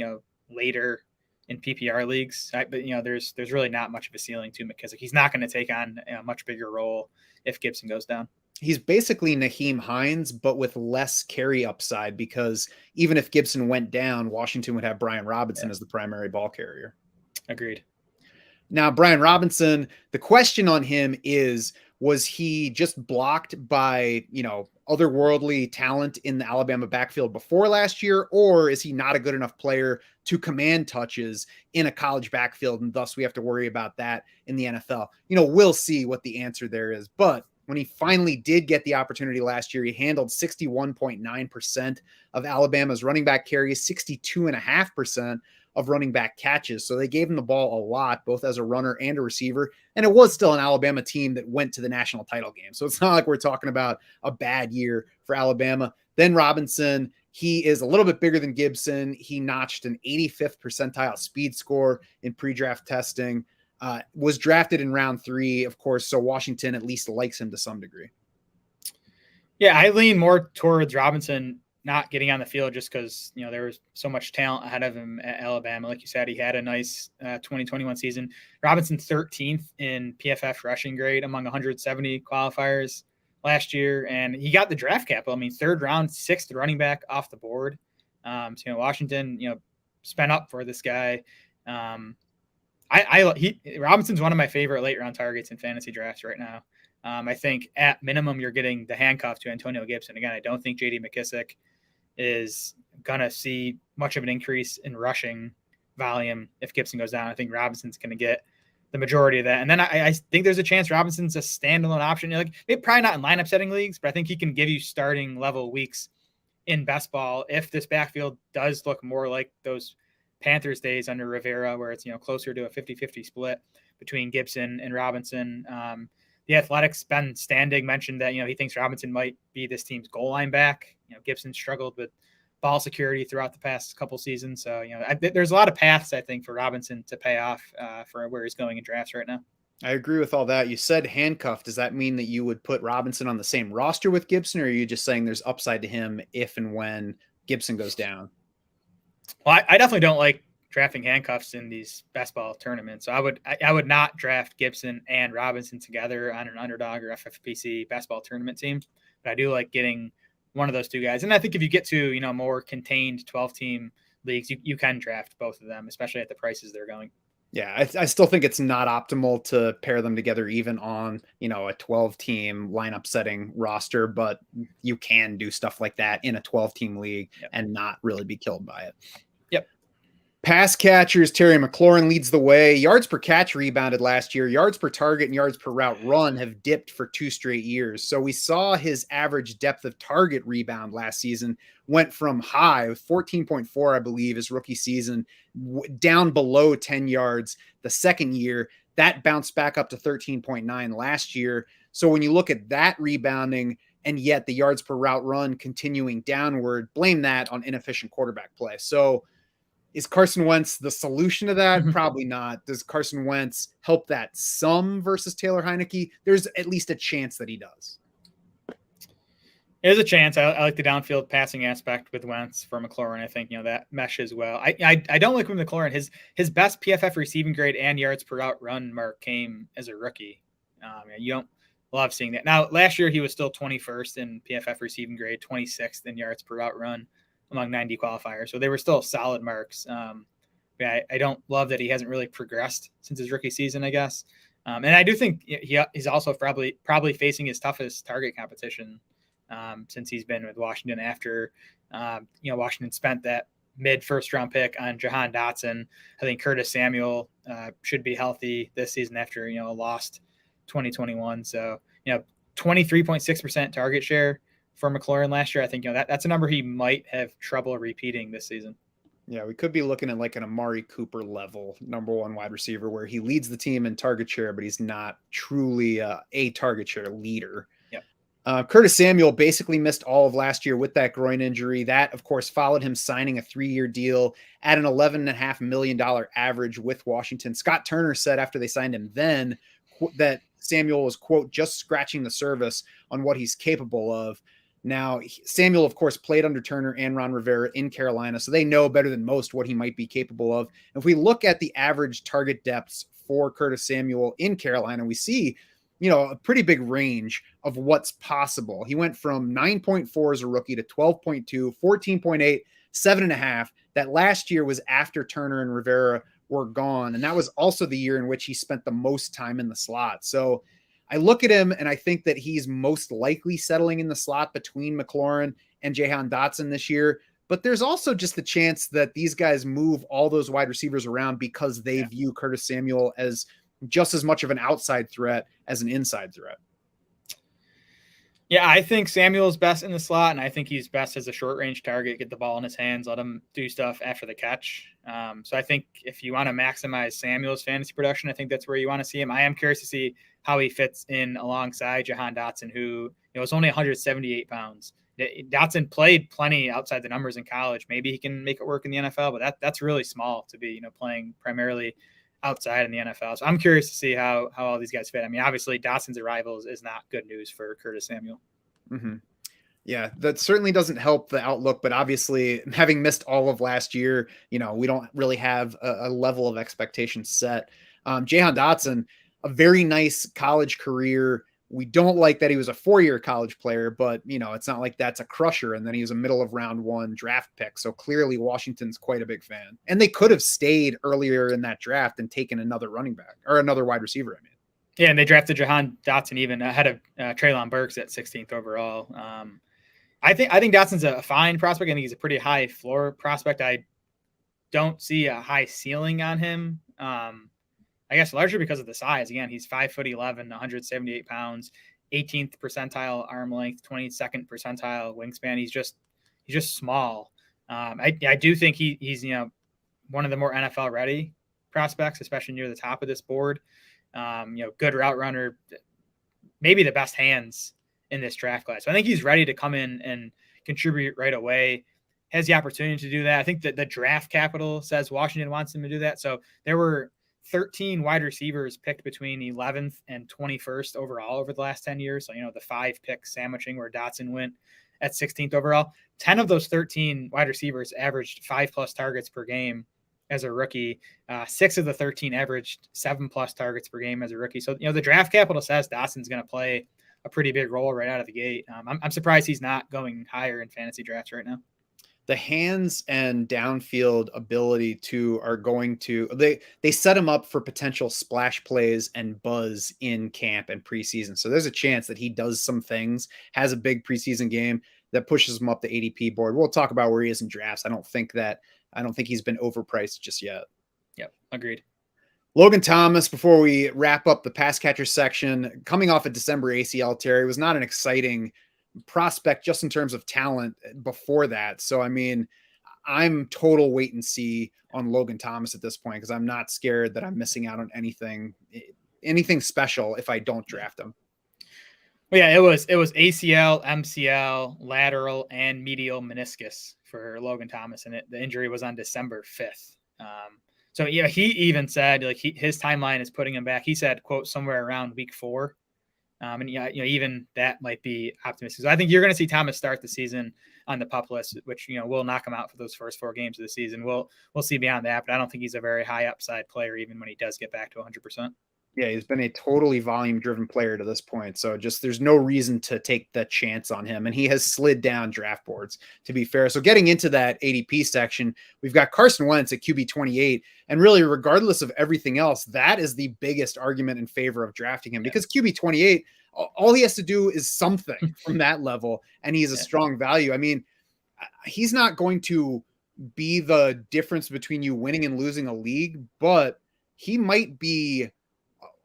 later in PPR leagues, but there's really not much of a ceiling to McKissic. He's not going to take on a much bigger role if Gibson goes down. He's basically Naheem Hines, but with less carry upside, because even if Gibson went down, Washington would have Brian Robinson as the primary ball carrier. Agreed. Now, Brian Robinson, the question on him is, was he just blocked by, otherworldly talent in the Alabama backfield before last year, or is he not a good enough player to command touches in a college backfield, and thus we have to worry about that in the NFL? We'll see what the answer there is. But when he finally did get the opportunity last year, he handled 61.9% of Alabama's running back carries, 62.5% of running back catches. So they gave him the ball a lot, both as a runner and a receiver. And it was still an Alabama team that went to the national title game. So it's not like we're talking about a bad year for Alabama. Then Robinson, he is a little bit bigger than Gibson. He notched an 85th percentile speed score in pre-draft testing. was drafted in round 3, of course. So Washington at least likes him to some degree. Yeah, I lean more towards Robinson not getting on the field just because, there was so much talent ahead of him at Alabama. Like you said, he had a nice 2021 season. Robinson 13th in PFF rushing grade among 170 qualifiers last year, and he got the draft capital. I mean, 3rd round, 6th running back off the board. So, Washington, spent up for this guy. Robinson's one of my favorite late round targets in fantasy drafts right now. I think at minimum you're getting the handcuff to Antonio Gibson. Again, I don't think J.D. McKissic is going to see much of an increase in rushing volume if Gibson goes down. I think Robinson's going to get the majority of that. And then I think there's a chance Robinson's a standalone option. Maybe probably not in lineup setting leagues, but I think he can give you starting level weeks in best ball if this backfield does look more like those Panthers days under Rivera, where it's, closer to a 50-50 split between Gibson and Robinson. The Athletics, Ben Standig mentioned that, he thinks Robinson might be this team's goal line back. Gibson struggled with ball security throughout the past couple seasons. So, there's a lot of paths, I think, for Robinson to pay off for where he's going in drafts right now. I agree with all that. You said handcuffed. Does that mean that you would put Robinson on the same roster with Gibson, or are you just saying there's upside to him if and when Gibson goes down? Well, I definitely don't like drafting handcuffs in these best ball tournaments. So I would not draft Gibson and Robinson together on an underdog or FFPC best ball tournament team. But I do like getting one of those two guys. And I think if you get to, more contained 12-team leagues, you can draft both of them, especially at the prices they're going. Yeah, I still think it's not optimal to pair them together even on, a 12-team lineup setting roster, but you can do stuff like that in a 12-team league and not really be killed by it. Yep. Pass catchers, Terry McLaurin leads the way. Yards per catch rebounded last year. Yards per target and yards per route run have dipped for 2 straight years. So we saw his average depth of target rebound last season went from high, 14.4, I believe, his rookie season, down below 10 yards the second year. That bounced back up to 13.9 last year. So when you look at that rebounding and yet the yards per route run continuing downward, blame that on inefficient quarterback play. So is Carson Wentz the solution to that? Probably not. Does Carson Wentz help that some versus Taylor Heineke? There's at least a chance that he does. There's a chance. I like the downfield passing aspect with Wentz for McLaurin. I think, that meshes well. I don't like with McLaurin. His best PFF receiving grade and yards per route run mark came as a rookie. You don't love seeing that. Now, last year he was still 21st in PFF receiving grade, 26th in yards per route run among 90 qualifiers. So they were still solid marks. I don't love that he hasn't really progressed since his rookie season, I guess. And I do think he's also probably facing his toughest target competition since he's been with Washington after, Washington spent that mid first round pick on Jahan Dotson. I think Curtis Samuel should be healthy this season after, a lost 2021. So, 23.6% target share for McLaurin last year. I think, that's a number he might have trouble repeating this season. Yeah, we could be looking at like an Amari Cooper level number 1 wide receiver where he leads the team in target share, but he's not truly a target share leader. Curtis Samuel basically missed all of last year with that groin injury. That, of course, followed him signing a 3-year deal at an $11.5 million average with Washington. Scott Turner said after they signed him then that Samuel was, quote, just scratching the surface on what he's capable of. Now, Samuel, of course, played under Turner and Ron Rivera in Carolina, so they know better than most what he might be capable of. If we look at the average target depths for Curtis Samuel in Carolina, we see a pretty big range of what's possible. He went from 9.4 as a rookie to 12.2, 14.8, 7.5. That last year was after Turner and Rivera were gone. And that was also the year in which he spent the most time in the slot. So I look at him and I think that he's most likely settling in the slot between McLaurin and Jahan Dotson this year. But there's also just the chance that these guys move all those wide receivers around because they view Curtis Samuel as just as much of an outside threat as an inside threat. Yeah, I think Samuel's best in the slot, and I think he's best as a short-range target, get the ball in his hands, let him do stuff after the catch. So I think if you want to maximize Samuel's fantasy production, I think that's where you want to see him. I am curious to see how he fits in alongside Jahan Dotson, who was only 178 pounds. Dotson played plenty outside the numbers in college. Maybe he can make it work in the NFL, but that's really small to be playing primarily outside in the NFL. So I'm curious to see how all these guys fit. I mean, obviously Dotson's arrival is not good news for Curtis Samuel. Mm-hmm. Yeah, that certainly doesn't help the outlook, but obviously having missed all of last year, we don't really have a level of expectation set. Jahan Dotson, a very nice college career. We don't like that he was a 4-year college player, but it's not like that's a crusher. And then he was a middle of round 1 draft pick. So clearly Washington's quite a big fan, and they could have stayed earlier in that draft and taken another running back or another wide receiver. I mean, yeah. And they drafted Jahan Dotson even ahead of Treylon Burks at 16th overall. I think Dotson's a fine prospect. I think he's a pretty high floor prospect. I don't see a high ceiling on him. I guess largely because of the size. Again, he's 5'11", 178 pounds, 18th percentile arm length, 22nd percentile wingspan. He's just small. I do think he's one of the more NFL ready prospects, especially near the top of this board. Good route runner, maybe the best hands in this draft class. So I think he's ready to come in and contribute right away. Has the opportunity to do that. I think that the draft capital says Washington wants him to do that. So there were 13 wide receivers picked between 11th and 21st overall over the last 10 years. So, the 5 picks sandwiching where Dotson went at 16th overall. 10 of those 13 wide receivers averaged 5+ targets per game as a rookie. 6 of the 13 averaged 7+ targets per game as a rookie. So, the draft capital says Dotson's going to play a pretty big role right out of the gate. I'm surprised he's not going higher in fantasy drafts right now. The hands and downfield ability are going to, they set him up for potential splash plays and buzz in camp and preseason. So there's a chance that he does some things, has a big preseason game that pushes him up the ADP board. We'll talk about where he is in drafts. I don't think he's been overpriced just yet. Yep. Agreed. Logan Thomas, before we wrap up the pass catcher section, coming off a December ACL tear, was not an exciting prospect just in terms of talent before that. So, I mean, I'm total wait and see on Logan Thomas at this point, because I'm not scared that I'm missing out on anything special if I don't draft him. Well, yeah, it was ACL, MCL, lateral, and medial meniscus for Logan Thomas, and the injury was on December 5th. So yeah, he even said his timeline is putting him back. He said, quote, somewhere around week 4. And even that might be optimistic. So I think you're going to see Thomas start the season on the PUP list, which will knock him out for those first 4 games of the season. We'll see beyond that, but I don't think he's a very high upside player, even when he does get back to 100%. Yeah, he's been a totally volume-driven player to this point. So there's no reason to take the chance on him. And he has slid down draft boards, to be fair. So getting into that ADP section, we've got Carson Wentz at QB 28. And really, regardless of everything else, that is the biggest argument in favor of drafting him, because QB 28, all he has to do is something from that level, and he's a strong value. I mean, he's not going to be the difference between you winning and losing a league, but he might be,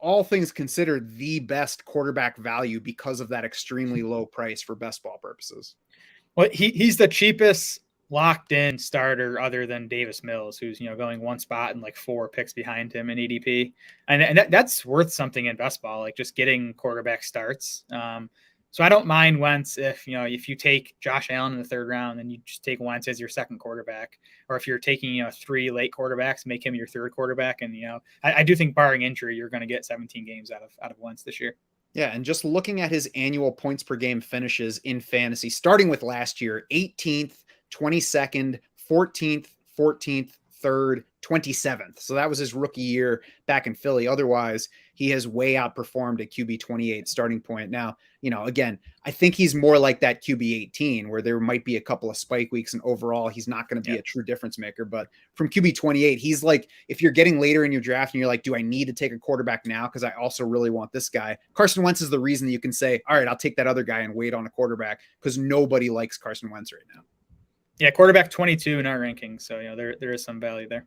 all things considered, the best quarterback value because of that extremely low price for best ball purposes. Well, he's the cheapest locked in starter other than Davis Mills, who's going 1 spot and 4 picks behind him in ADP, and that's worth something in best ball, just getting quarterback starts. So I don't mind Wentz if you take Josh Allen in the 3rd round and you just take Wentz as your second quarterback, or if you're taking 3 late quarterbacks, make him your 3rd quarterback. And I do think barring injury, you're going to get 17 games out of Wentz this year. Yeah, and just looking at his annual points per game finishes in fantasy, starting with last year, 18th, 22nd, 14th, 14th, 3rd, 27th. So that was his rookie year back in Philly. Otherwise, he has way outperformed at QB 28 starting point. Now, again, I think he's more like that QB 18, where there might be a couple of spike weeks, and overall, he's not going to be a true difference maker. But from QB 28, he's like, if you're getting later in your draft and you're like, do I need to take a quarterback now, because I also really want this guy? Carson Wentz is the reason that you can say, all right, I'll take that other guy and wait on a quarterback, because nobody likes Carson Wentz right now. Yeah, quarterback 22 in our rankings. So, there is some value there.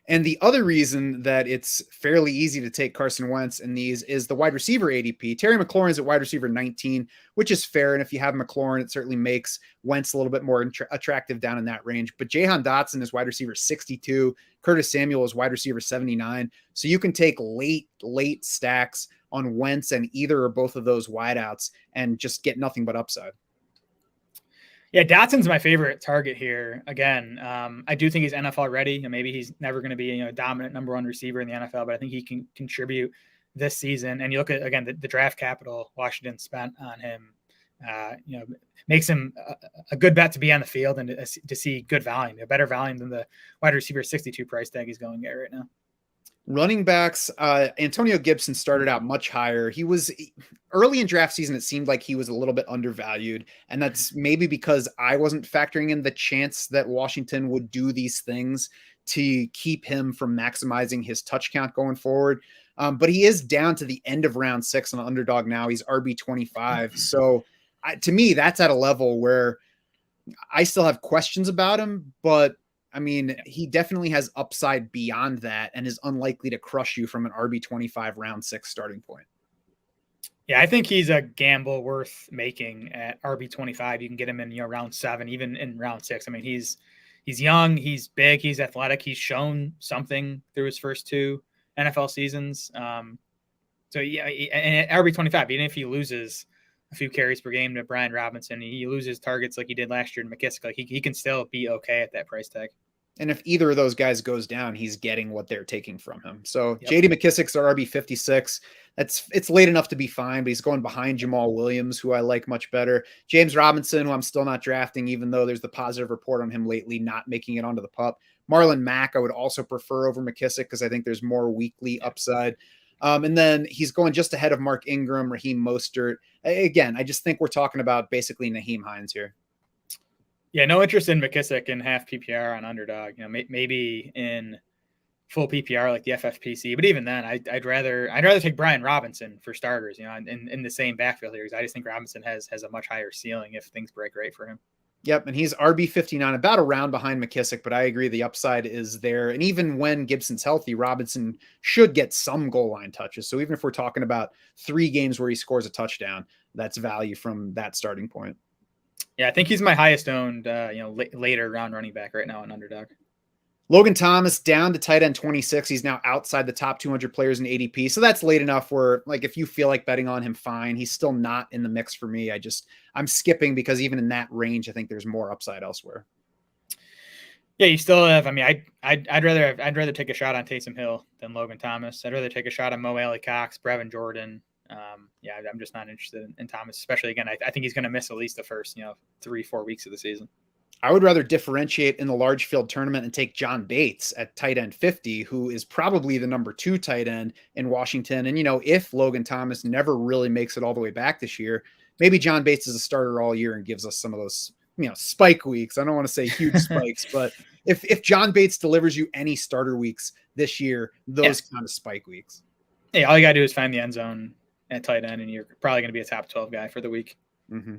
And the other reason that it's fairly easy to take Carson Wentz in these is the wide receiver ADP. Terry McLaurin's at wide receiver 19, which is fair. And if you have McLaurin, it certainly makes Wentz a little bit more attractive down in that range. But Jahan Dotson is wide receiver 62. Curtis Samuel is wide receiver 79. So you can take late stacks on Wentz and either or both of those wideouts and just get nothing but upside. Yeah, Dotson's my favorite target here. Again, I do think he's NFL ready, and maybe he's never going to be a dominant number one receiver in the NFL, but I think he can contribute this season. And you look at, again, the draft capital Washington spent on him, makes him a good bet to be on the field and to see good volume, a better volume than the wide receiver 62 price tag he's going at right now. Running backs, Antonio Gibson started out much higher. He was early in draft season. It seemed like he was a little bit undervalued. And that's maybe because I wasn't factoring in the chance that Washington would do these things to keep him from maximizing his touch count going forward. But he is down to the end of round 6 on an underdog now. He's RB25. So to me, that's at a level where I still have questions about him, but I mean, he definitely has upside beyond that and is unlikely to crush you from an RB25 round 6 starting point. Yeah, I think he's a gamble worth making at RB25. You can get him in round 7, even in round 6. I mean, he's young, he's big, he's athletic. He's shown something through his first 2 NFL seasons. So yeah, and at RB25, even if he loses a few carries per game to Brian Robinson, he loses targets like he did last year to McKissick, like he can still be okay at that price tag. And if either of those guys goes down, he's getting what they're taking from him. So JD McKissick's our RB56. It's late enough to be fine, but he's going behind Jamal Williams, who I like much better. James Robinson, who I'm still not drafting, even though there's the positive report on him lately, not making it onto the pup. Marlon Mack, I would also prefer over McKissick because I think there's more weekly upside. And then he's going just ahead of Mark Ingram, Raheem Mostert. Again, I just think we're talking about basically Nyheim Hines here. Yeah, no interest in McKissick in half PPR on underdog. Maybe in full PPR like the FFPC, but even then, I'd rather take Brian Robinson for starters. In the same backfield here, because I just think Robinson has a much higher ceiling if things break right for him. Yep, and he's RB59, about a round behind McKissick, but I agree the upside is there. And even when Gibson's healthy, Robinson should get some goal line touches. So even if we're talking about 3 games where he scores a touchdown, that's value from that starting point. Yeah, I think he's my highest owned, later round running back right now on underdog. Logan Thomas down to tight end 26. He's now outside the top 200 players in ADP. So that's late enough where, like, if you feel like betting on him, fine. He's still not in the mix for me. I'm skipping because even in that range, I think there's more upside elsewhere. Yeah, you still have. I mean, I'd rather take a shot on Taysom Hill than Logan Thomas. I'd rather take a shot on Mo Alley Cox, Brevin Jordan. I'm just not interested in Thomas, especially again. I think he's going to miss at least the first 3-4 weeks of the season. I would rather differentiate in the large field tournament and take John Bates at tight end 50, who is probably the number 2 tight end in Washington. And, if Logan Thomas never really makes it all the way back this year, maybe John Bates is a starter all year and gives us some of those, spike weeks. I don't want to say huge spikes, but if John Bates delivers you any starter weeks this year, those kind of spike weeks. Hey, all you got to do is find the end zone at tight end, and you're probably going to be a top 12 guy for the week. Mm-hmm.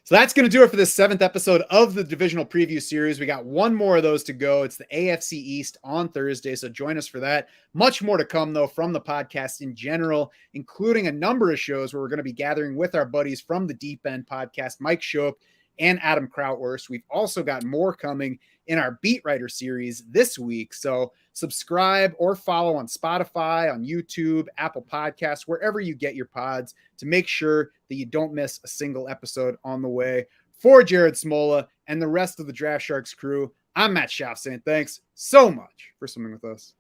So that's going to do it for this 7th episode of the divisional preview series. We got one more of those to go. It's the AFC East on Thursday, so join us for that. Much more to come, though, from the podcast in general, including a number of shows where we're going to be gathering with our buddies from the Deep End podcast, Mike Shope and Adam Krautwurst. We've also got more coming in our Beat Writer series this week. So subscribe or follow on Spotify, on YouTube, Apple Podcasts, wherever you get your pods to make sure that you don't miss a single episode on the way. For Jared Smola and the rest of the Draft Sharks crew, I'm Matt Schaff saying thanks so much for swimming with us.